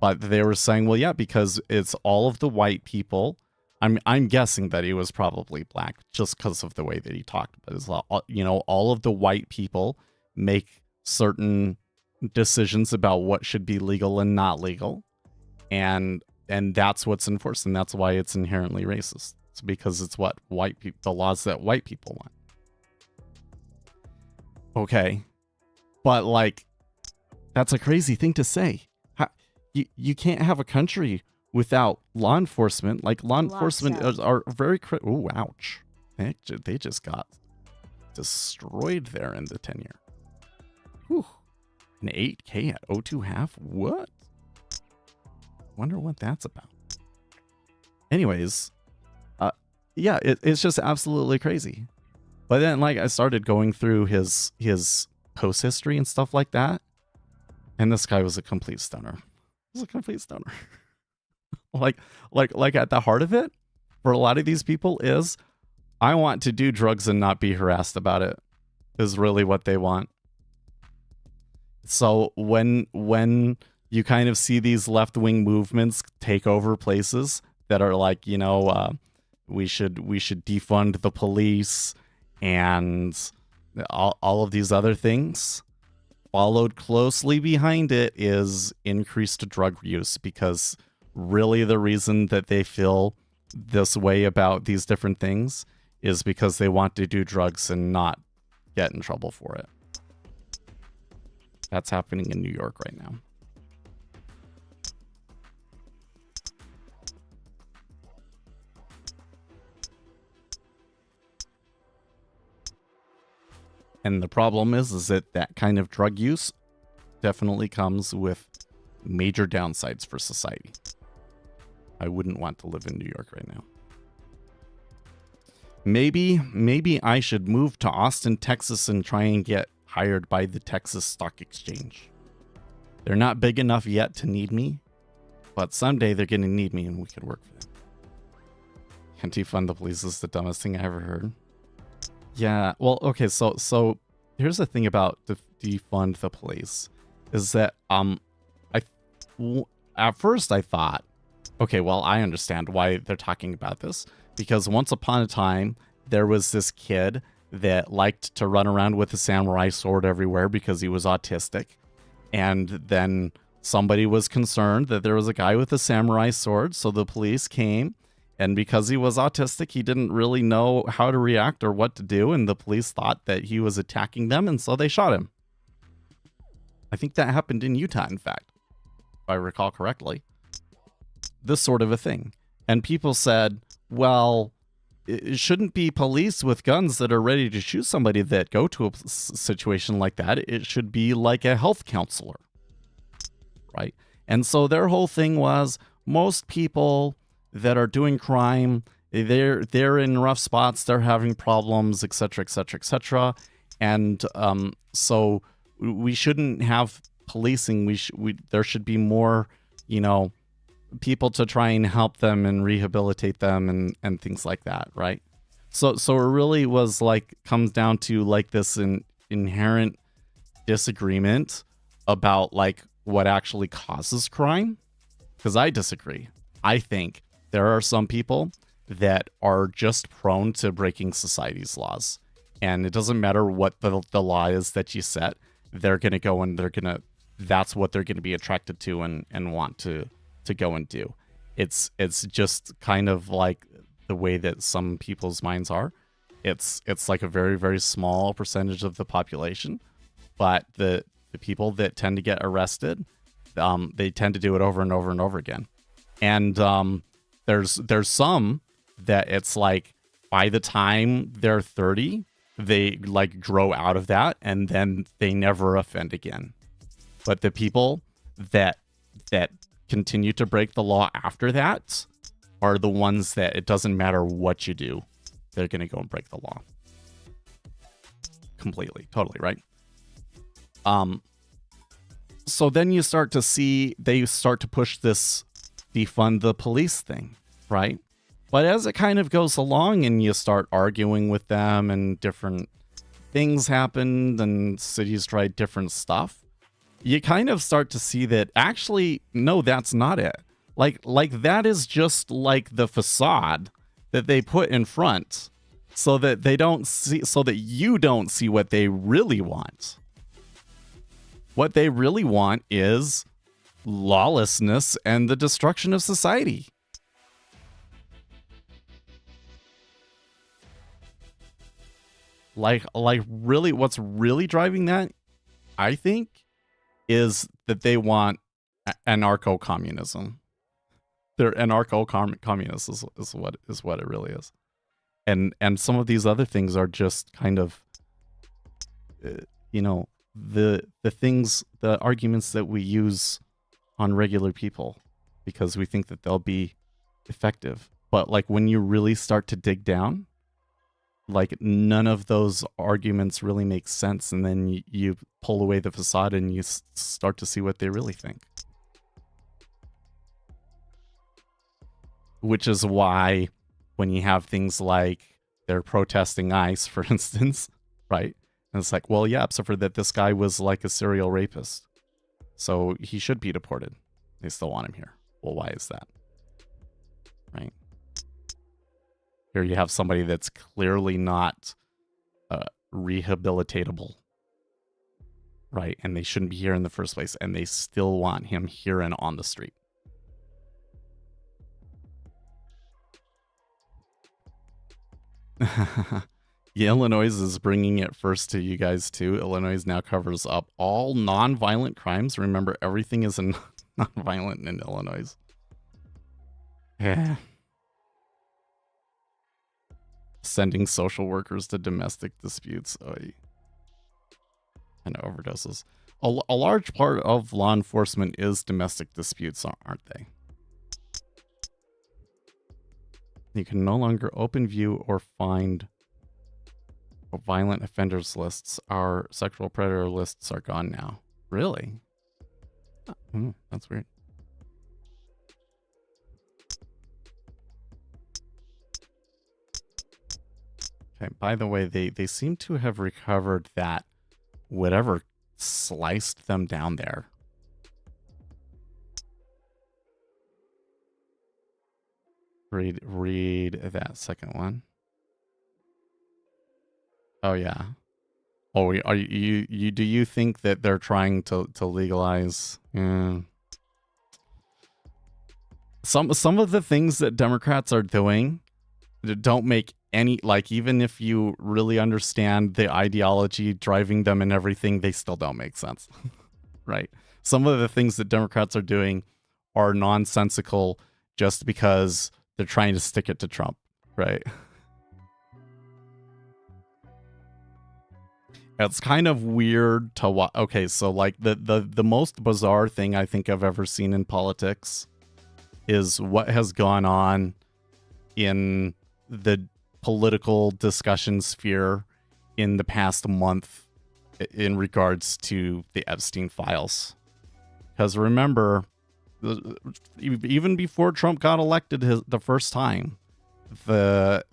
But they were saying, well, yeah, because it's all of the white people. I'm guessing that he was probably black just because of the way that he talked. But it's all of the white people make certain decisions about what should be legal and not legal, and that's what's enforced, and that's why it's inherently racist. It's because it's what white people, the laws that white people want. Okay, but like, that's a crazy thing to say. You can't have a country without law enforcement. Like, law enforcement are very ooh, ouch. They just got destroyed there in the tenure. Whew. An 8K at 02 half? What? Wonder what that's about. Anyways, yeah, it's just absolutely crazy. But then, like, I started going through his post history and stuff like that, and this guy was a complete stunner. He was a complete stunner. like at the heart of it, for a lot of these people is, I want to do drugs and not be harassed about it, is really what they want. So when you kind of see these left-wing movements take over places that are like, we should defund the police and all of these other things, followed closely behind it is increased drug use, because really the reason that they feel this way about these different things is because they want to do drugs and not get in trouble for it. That's happening in New York right now. And the problem is that kind of drug use definitely comes with major downsides for society. I wouldn't want to live in New York right now. Maybe I should move to Austin, Texas and try and get hired by the Texas Stock Exchange. They're not big enough yet to need me, but someday they're going to need me and we could work for them. Anti-fund the police is the dumbest thing I ever heard. Yeah, well, okay, so here's the thing about defund the police, is that at first I thought, okay, well, I understand why they're talking about this, because once upon a time there was this kid that liked to run around with a samurai sword everywhere because he was autistic, and then somebody was concerned that there was a guy with a samurai sword, so the police came. And because he was autistic, he didn't really know how to react or what to do. And the police thought that he was attacking them. And so they shot him. I think that happened in Utah, in fact, if I recall correctly. This sort of a thing. And people said, well, it shouldn't be police with guns that are ready to shoot somebody that go to a situation like that. It should be like a health counselor, right? And so their whole thing was, most people that are doing crime, they're in rough spots, they're having problems, etc., etc., etc. And so we shouldn't have policing. There should be more, people to try and help them and rehabilitate them and things like that, right? So it really was like, comes down to like this inherent disagreement about like what actually causes crime. Because I disagree. I think there are some people that are just prone to breaking society's laws. And it doesn't matter what the law is that you set, they're going to go and that's what they're going to be attracted to and want to go and do. It's just kind of like the way that some people's minds are. It's like a very, very small percentage of the population, but the people that tend to get arrested, they tend to do it over and over and over again. And there's some that it's like by the time they're 30, they like grow out of that and then they never offend again. But the people that continue to break the law after that are the ones that it doesn't matter what you do, they're going to go and break the law. Completely, totally, right? So then you start to see, they start to push this defund the police thing, right? But as it kind of goes along and you start arguing with them and different things happened and cities tried different stuff, you kind of start to see that actually, no, that's not it. Like that is just like the facade that they put in front so that they don't see, so that you don't see what they really want. What they really want is lawlessness and the destruction of society. Like really, what's really driving that, I think, is that they want anarcho-communism. They're anarcho-communists is what it really is. And some of these other things are just kind of, the things, the arguments that we use on regular people because we think that they'll be effective. But like when you really start to dig down, like none of those arguments really make sense. And then you pull away the facade and you start to see what they really think. Which is why when you have things like they're protesting ICE, for instance, right? And it's like, well, yeah, except for that this guy was like a serial rapist. So he should be deported. They still want him here. Well, why is that? Right? Here you have somebody that's clearly not rehabilitatable. Right? And they shouldn't be here in the first place. And they still want him here and on the street. Yeah, Illinois is bringing it first to you guys too. Illinois now covers up all non-violent crimes. Remember, everything is non-violent in Illinois. Yeah. Sending social workers to domestic disputes. And overdoses. A large part of law enforcement is domestic disputes, aren't they? You can no longer open view or find violent offenders lists. Our sexual predator lists are gone now. Really? That's weird. Okay, by the way, they seem to have recovered that whatever sliced them down there. Read that second one. Oh yeah. Oh, are you do you think that they're trying to legalize? Some of the things that Democrats are doing don't make any, like, even if you really understand the ideology driving them and everything, they still don't make sense. Right? Some of the things that Democrats are doing are nonsensical just because they're trying to stick it to Trump, right? It's kind of weird to watch. Okay, so like the most bizarre thing I think I've ever seen in politics is what has gone on in the political discussion sphere in the past month in regards to the Epstein files. Because remember, even before Trump got elected the first time, the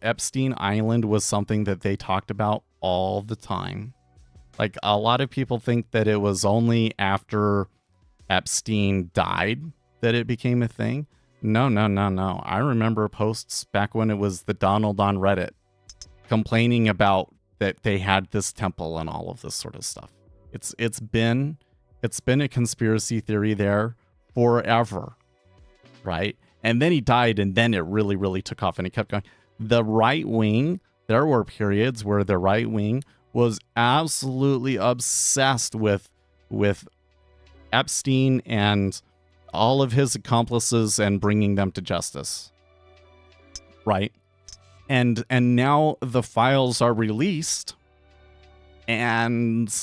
Epstein Island was something that they talked about all the time. Like, a lot of people think that it was only after Epstein died that it became a thing. No. I remember posts back when it was the Donald on Reddit complaining about that they had this temple and all of this sort of stuff. It's been a conspiracy theory there forever, right? And then he died, and then it really, really took off, and it kept going. The right wing, there were periods where the right wing was absolutely obsessed with Epstein and all of his accomplices and bringing them to justice, right? And now the files are released, and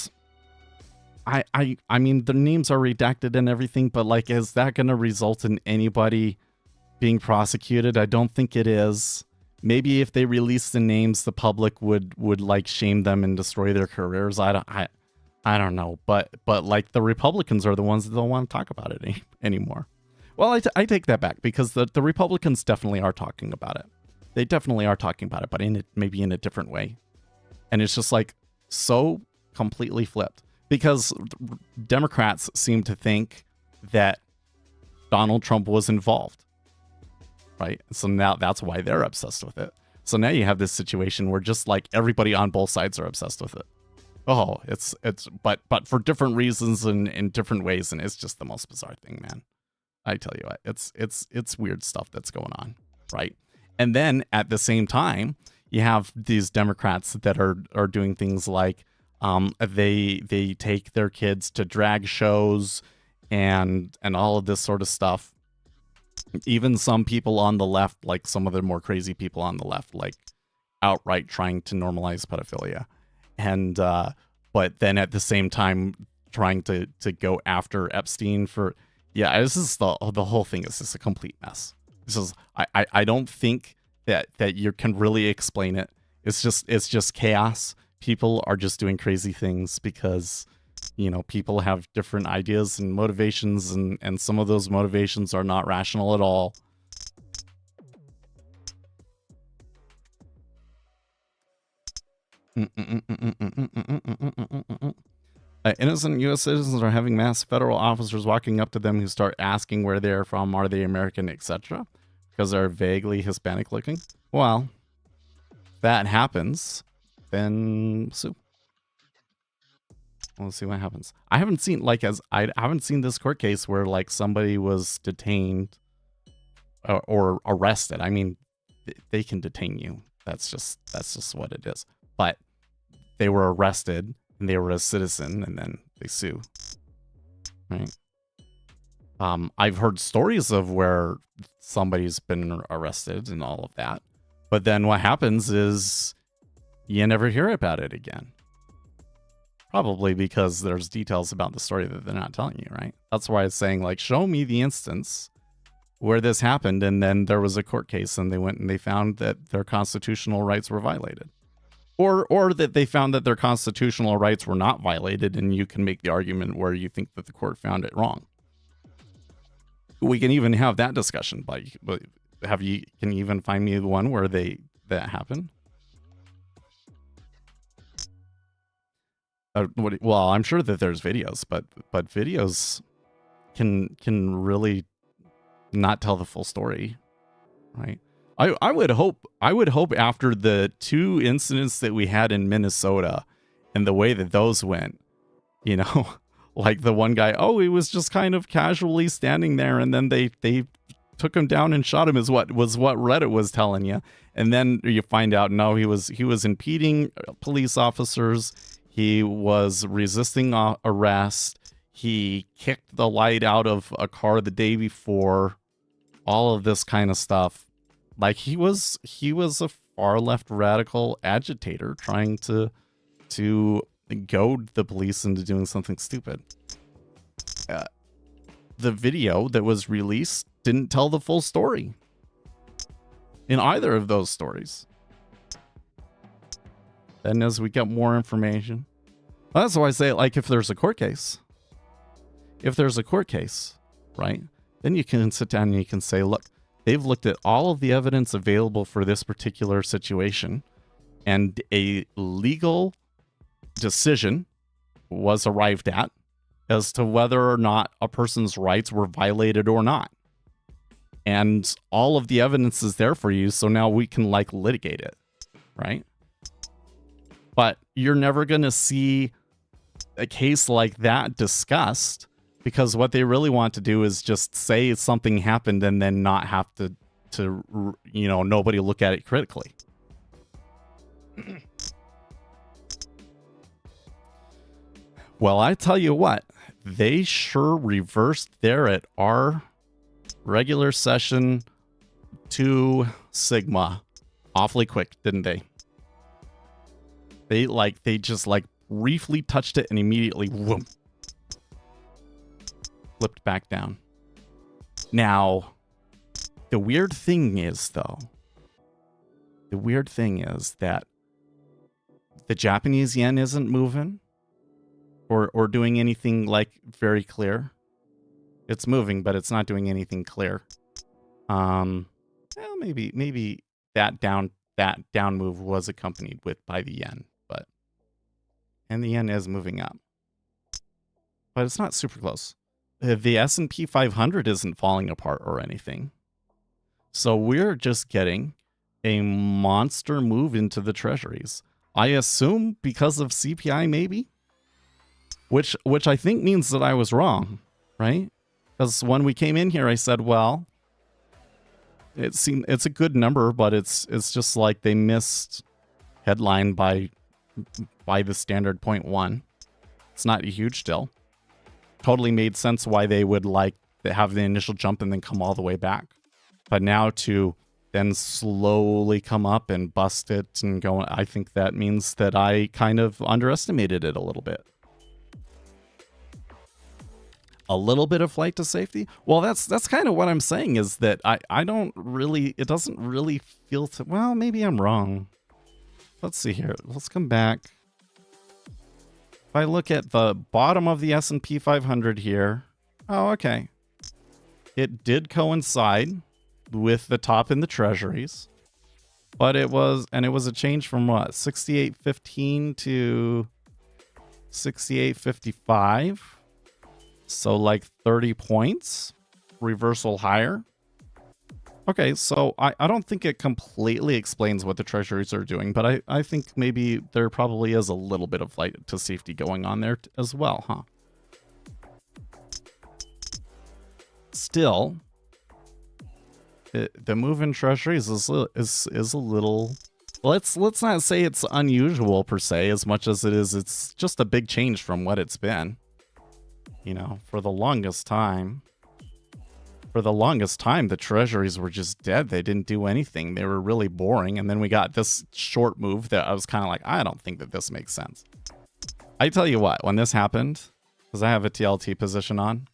I mean, the names are redacted and everything, but like, is that going to result in anybody being prosecuted? I don't think it is. Maybe if they release the names, the public would like shame them and destroy their careers. I don't know, but like, the Republicans are the ones that don't want to talk about it anymore. Well, I take that back, because the Republicans definitely are talking about it. They definitely are talking about it, but maybe in a different way. And it's just like so completely flipped, because Democrats seem to think that Donald Trump was involved, right? So now that's why they're obsessed with it. So now you have this situation where just like everybody on both sides are obsessed with it. Oh, but for different reasons and in different ways, and it's just the most bizarre thing, man. I tell you what, it's weird stuff that's going on, right? And then at the same time, you have these Democrats that are doing things like they take their kids to drag shows and all of this sort of stuff. Even some people on the left, like some of the more crazy people on the left, like outright trying to normalize pedophilia. And but then at the same time trying to go after Epstein for, yeah, this is the whole thing is just a complete mess. This is I don't think that you can really explain it. It's just chaos. People are just doing crazy things because, you know, people have different ideas and motivations, and some of those motivations are not rational at all. Innocent U.S. citizens are having mass federal officers walking up to them who start asking where they're from, are they American, etc., because they're vaguely Hispanic looking. Well, if that happens, then sue. We'll see what happens. I haven't seen I haven't seen this court case where like somebody was detained or arrested. I mean, they can detain you. That's just what it is. But they were arrested and they were a citizen, and then they sue. Right. I've heard stories of where somebody's been arrested and all of that, but then what happens is you never hear about it again. Probably because there's details about the story that they're not telling you, right? That's why it's saying, like, show me the instance where this happened, and then there was a court case, and they went and they found that their constitutional rights were violated. Or that they found that their constitutional rights were not violated, and you can make the argument where you think that the court found it wrong. We can even have that discussion, but can you even find me the one where that happened? Well, I'm sure that there's videos, but videos can really not tell the full story, right? I would hope after the 2 incidents that we had in Minnesota and the way that those went, you know, like the one guy, he was just kind of casually standing there, and then they took him down and shot him, is what Reddit was telling you. And then you find out, no, he was impeding police officers. He was resisting arrest. He kicked the light out of a car the day before. All of this kind of stuff. Like, he was a far left radical agitator trying to to goad the police into doing something stupid. The video that was released didn't tell the full story in either of those stories. And as we get more information, that's why I say, like, if there's a court case, right, then you can sit down and you can say, look, they've looked at all of the evidence available for this particular situation, and a legal decision was arrived at as to whether or not a person's rights were violated or not. And all of the evidence is there for you, so now we can, like, litigate it, right? But you're never going to see a case like that discussed, because what they really want to do is just say something happened and then not have to you know, nobody look at it critically. Well, I tell you what, they sure reversed there at our regular session 2 Sigma awfully quick, didn't they? They just like briefly touched it and immediately whoom, flipped back down. Now, the weird thing is that the Japanese yen isn't moving or doing anything like very clear. It's moving, but it's not doing anything clear. Well, maybe that down move was accompanied by the yen, and the yen is moving up, but it's not super close. The S&P 500 isn't falling apart or anything. So we're just getting a monster move into the treasuries. I assume because of CPI, maybe, which I think means that I was wrong, right? Because when we came in here, I said, well, it's a good number, but it's just like they missed headline by the standard 0.1. It's not a huge deal. Totally made sense why they would like to have the initial jump and then come all the way back. But now to then slowly come up and bust it and go, I think that means that I kind of underestimated it a little bit. A little bit of flight to safety? Well, that's kind of what I'm saying, is that I don't really, it doesn't really feel to, well, maybe I'm wrong. Let's see here. Let's come back. If I look at the bottom of the S&P 500 here, oh, okay. It did coincide with the top in the treasuries, but it was a change from what, 68.15 to 68.55. So like 30 points reversal higher. Okay, so I don't think it completely explains what the treasuries are doing, but I think maybe there probably is a little bit of flight to safety going on there as well, huh? Still, the move in treasuries is a little, let's not say it's unusual per se, as much as it's just a big change from what it's been. You know, for the longest time, the treasuries were just dead. They didn't do anything. They were really boring. And then we got this short move that I was kind of like, I don't think that this makes sense. I tell you what, when this happened, because I have a TLT position on,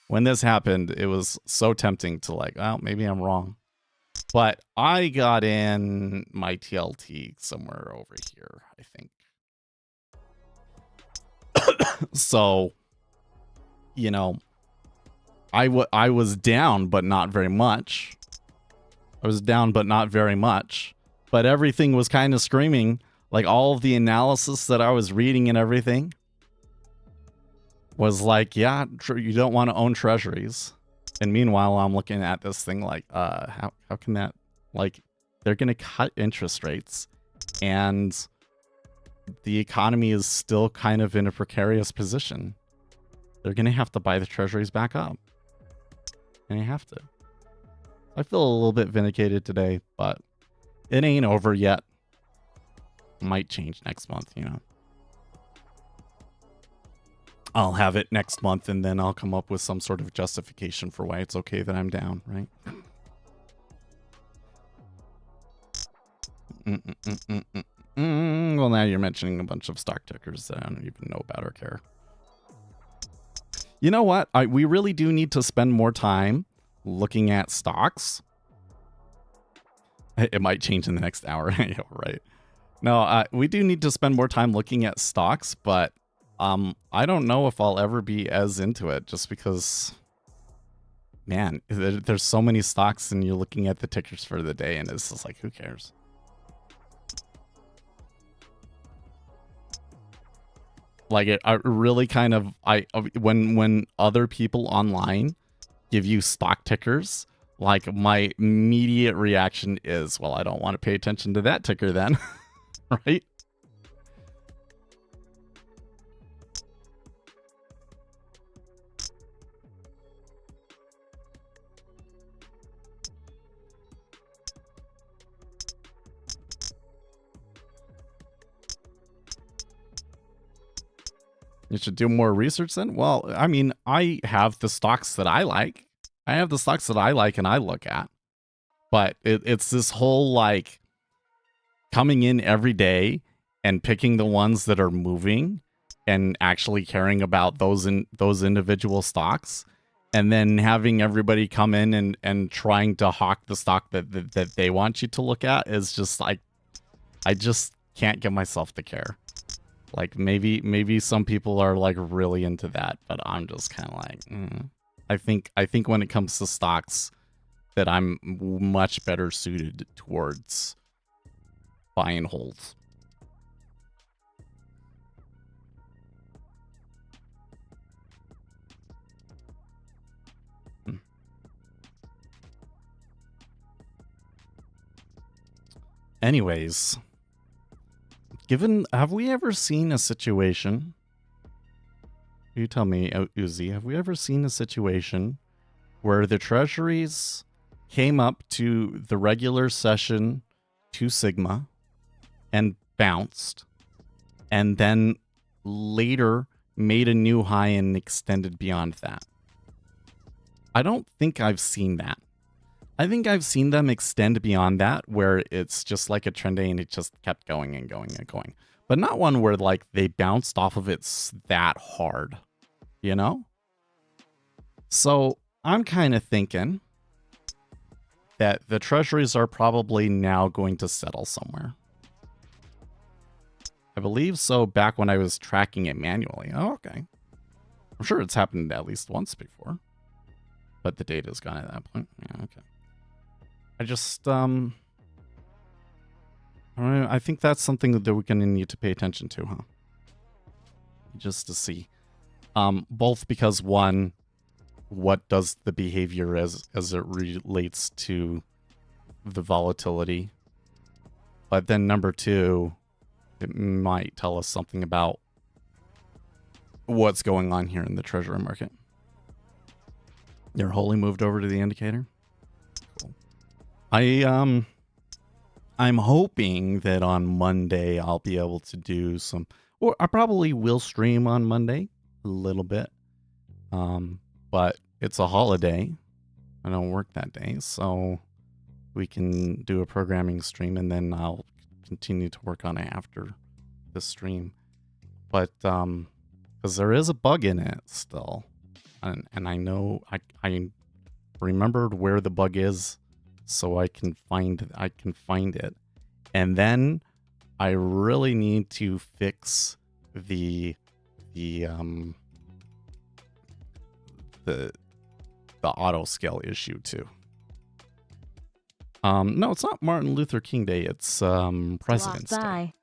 when this happened, it was so tempting to like, well, maybe I'm wrong. But I got in my TLT somewhere over here, I think. So, you know, I was down, but not very much. But everything was kind of screaming, like all of the analysis that I was reading and everything was like, yeah, you don't want to own treasuries. And meanwhile, I'm looking at this thing like, how can that, like, they're going to cut interest rates and the economy is still kind of in a precarious position. They're going to have to buy the treasuries back up. And you have to. I feel a little bit vindicated today, but it ain't over yet. Might change next month, you know. I'll have it next month and then I'll come up with some sort of justification for why it's okay that I'm down, right? Well, now you're mentioning a bunch of stock tickers that I don't even know about or care. You know what? We really do need to spend more time looking at stocks. It might change in the next hour. Yeah, right. No, we do need to spend more time looking at stocks, but I don't know if I'll ever be as into it just because, man, there's so many stocks and you're looking at the tickers for the day and it's just like, who cares? Like I really kind of, when other people online give you stock tickers, like my immediate reaction is, well, I don't want to pay attention to that ticker then, right? You should do more research then? Well, I mean, I have the stocks that I like. I have the stocks that I like and I look at. But it's this whole like coming in every day and picking the ones that are moving and actually caring about those individual stocks, and then having everybody come in and trying to hawk the stock that they want you to look at is just like, I just can't get myself to care. Like maybe some people are like really into that, but I'm just kind of like, I think when it comes to stocks, that I'm much better suited towards buy and holds. Anyways, have we ever seen a situation? You tell me, Uzi, have we ever seen a situation where the treasuries came up to the regular session 2 sigma and bounced, and then later made a new high and extended beyond that? I don't think I've seen that. I think I've seen them extend beyond that, where it's just like a trend and it just kept going and going and going. But not one where like they bounced off of it that hard, you know? So I'm kind of thinking that the treasuries are probably now going to settle somewhere. I believe so back when I was tracking it manually. Oh, okay. I'm sure it's happened at least once before. But the data's gone at that point. Yeah, okay. I just, I think that's something that we're going to need to pay attention to, huh? Just to see. Both because, one, what does the behavior as it relates to the volatility? But then number two, it might tell us something about what's going on here in the treasury market. You're wholly moved over to the indicator? Cool. I'm hoping that on Monday I'll be able to do some, or I probably will stream on Monday a little bit. But it's a holiday. I don't work that day, so we can do a programming stream and then I'll continue to work on it after the stream. But because there is a bug in it still, and I know I remembered where the bug is, so I can find it, and then I really need to fix the auto scale issue too. No, it's not Martin Luther King Day. It's President's Day.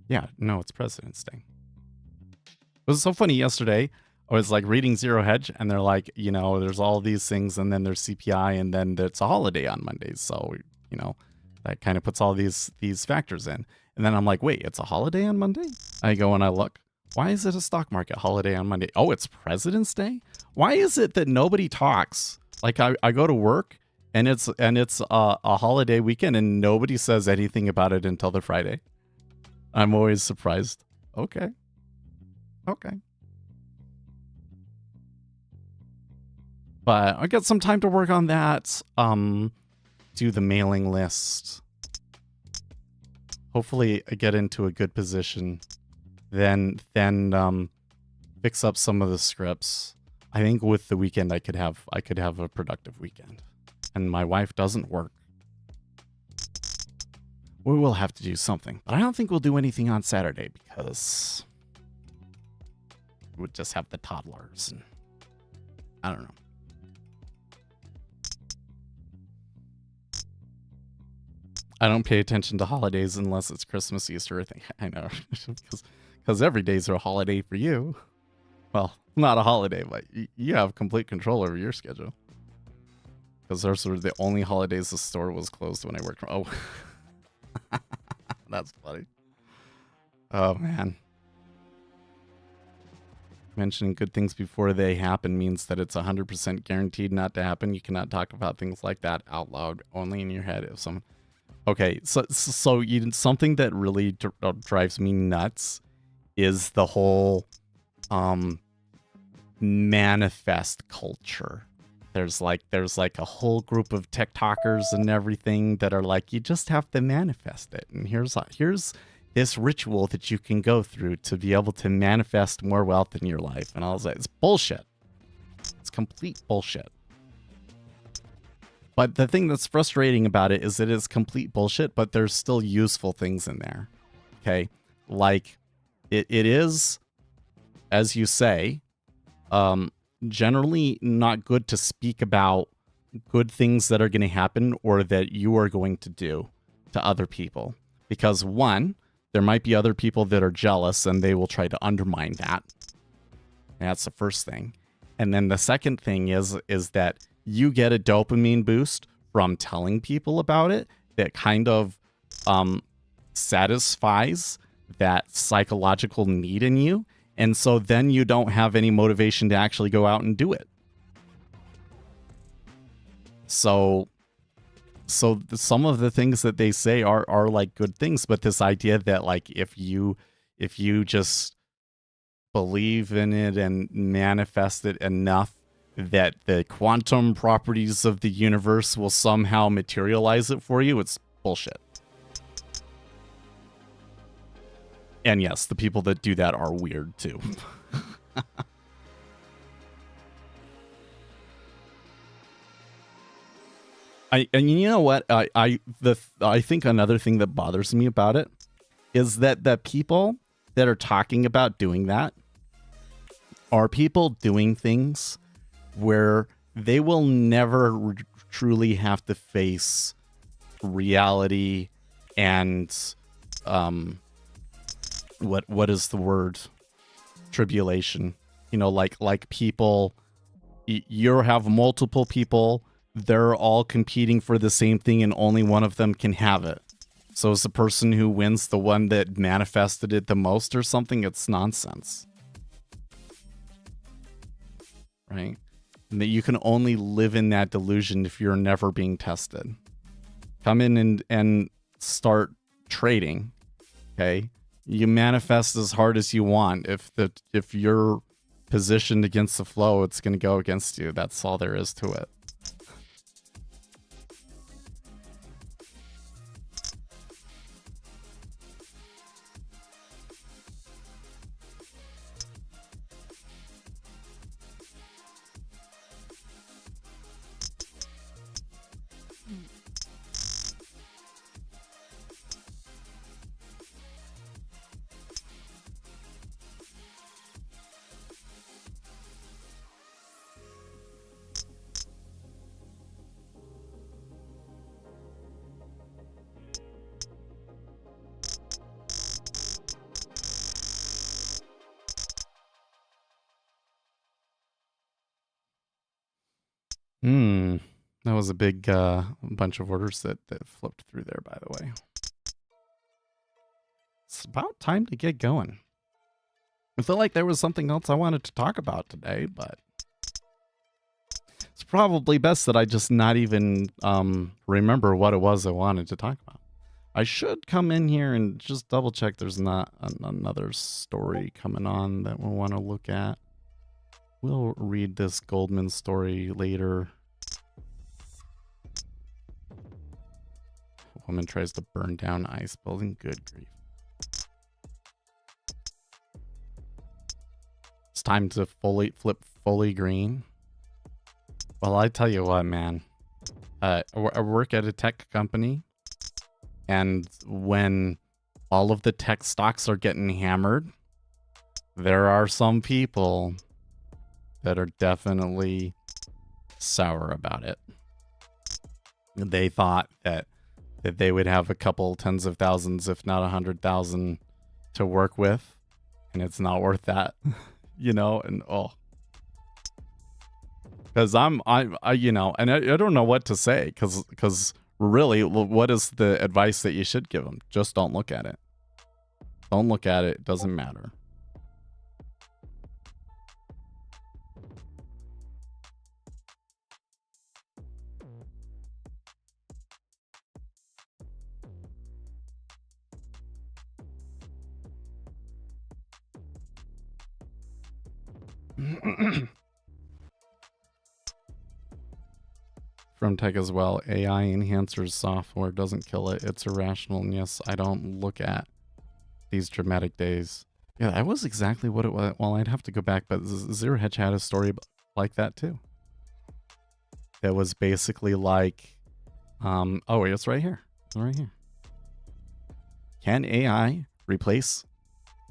Yeah, no, it's President's Day. It was so funny yesterday. I was like reading Zero Hedge, and they're like, you know, there's all these things, and then there's CPI, and then it's a holiday on Mondays. So, you know, that kind of puts all these factors in. And then I'm like, wait, it's a holiday on Monday? I go and I look. Why is it a stock market holiday on Monday? Oh, it's President's Day? Why is it that nobody talks? Like I go to work and it's a holiday weekend and nobody says anything about it until the Friday. I'm always surprised. Okay. But I got some time to work on that. Do the mailing list. Hopefully I get into a good position. Then fix up some of the scripts. I think with the weekend I could have a productive weekend. And my wife doesn't work. We will have to do something. But I don't think we'll do anything on Saturday because we would just have the toddlers and I don't know. I don't pay attention to holidays unless it's Christmas, Easter. I know, because every day's a holiday for you. Well, not a holiday, but you have complete control over your schedule. Because those were the only holidays the store was closed when I worked from. Oh, that's funny. Oh man, mentioning good things before they happen means that it's 100% guaranteed not to happen. You cannot talk about things like that out loud, only in your head. If someone. Okay, so something that really drives me nuts is the whole manifest culture. There's like a whole group of TikTokers and everything that are like, you just have to manifest it, and here's this ritual that you can go through to be able to manifest more wealth in your life. And I was like, it's bullshit. It's complete bullshit. But the thing that's frustrating about it is it is complete bullshit, but there's still useful things in there. Okay? Like, it is, as you say, generally not good to speak about good things that are going to happen or that you are going to do to other people. Because one, there might be other people that are jealous and they will try to undermine that. That's the first thing. And then the second thing is that you get a dopamine boost from telling people about it that kind of satisfies that psychological need in you. And so then you don't have any motivation to actually go out and do it. So some of the things that they say are like good things, but this idea that like if you just believe in it and manifest it enough, that the quantum properties of the universe will somehow materialize it for you, it's bullshit. And yes, the people that do that are weird too. And you know what? I think another thing that bothers me about it is that the people that are talking about doing that are people doing things where they will never truly have to face reality and what is the word? Tribulation. You know, like people, you have multiple people, they're all competing for the same thing and only one of them can have it. So is the person who wins the one that manifested it the most or something? It's nonsense. Right? And that you can only live in that delusion if you're never being tested. Come in and start trading. Okay? You manifest as hard as you want. If you're positioned against the flow, it's going to go against you. That's all there is to it. That was a big bunch of orders that flipped through there, by the way. It's about time to get going. I feel like there was something else I wanted to talk about today, but it's probably best that I just not even remember what it was I wanted to talk about. I should come in here and just double check there's not another story coming on that we want to look at. We'll read this Goldman story later. A woman tries to burn down ICE building. Good grief. It's time to flip fully green. Well, I tell you what, man. I work at a tech company, and when all of the tech stocks are getting hammered, there are some people that are definitely sour about it. They thought that they would have a couple tens of thousands, if not 100,000 to work with, and it's not worth that, you know, and oh. Because I you know, and I don't know what to say, because really, what is the advice that you should give them? Just don't look at it. Don't look at it. It doesn't matter. From tech as well, AI enhancers software doesn't kill it. It's irrational. And yes, I don't look at these dramatic days. Yeah, that was exactly what it was. Well, I'd have to go back, but Zero Hedge had a story like that too. That was basically like, oh wait, it's right here. It's right here. Can AI replace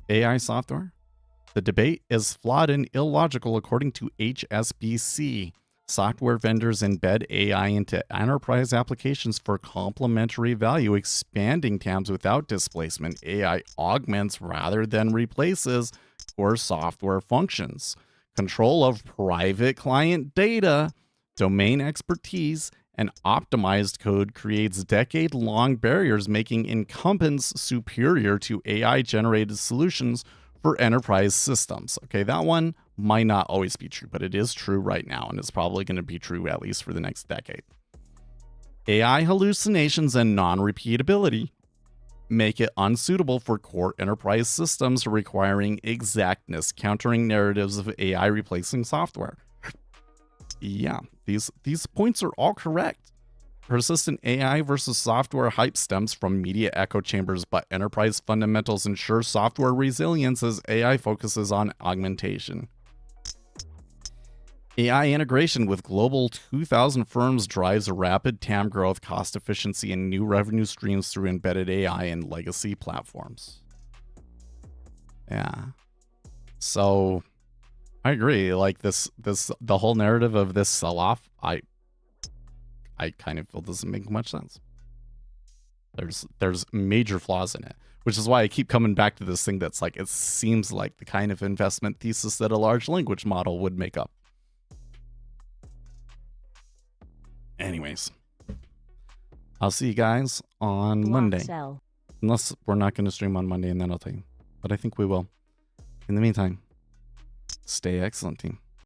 AI software? The debate is flawed and illogical according to HSBC. Software vendors embed AI into enterprise applications for complementary value, expanding TAMs without displacement. AI augments rather than replaces core software functions. Control of private client data, domain expertise, and optimized code creates decade-long barriers, making incumbents superior to AI-generated solutions for enterprise systems. Okay, that one might not always be true, but it is true right now, and it's probably going to be true at least for the next decade. AI hallucinations and non-repeatability make it unsuitable for core enterprise systems requiring exactness, countering narratives of AI replacing software. Yeah, these points are all correct. Persistent AI versus software hype stems from media echo chambers, but enterprise fundamentals ensure software resilience as AI focuses on augmentation. AI integration with global 2,000 firms drives rapid TAM growth, cost efficiency, and new revenue streams through embedded AI and legacy platforms. Yeah. So I agree. Like the whole narrative of this sell-off, I kind of feel doesn't make much sense. There's major flaws in it, which is why I keep coming back to this thing that's like, it seems like the kind of investment thesis that a large language model would make up. Anyways, I'll see you guys on Monday. Sell. Unless we're not going to stream on Monday, and then I'll tell you. But I think we will. In the meantime, stay excellent, team.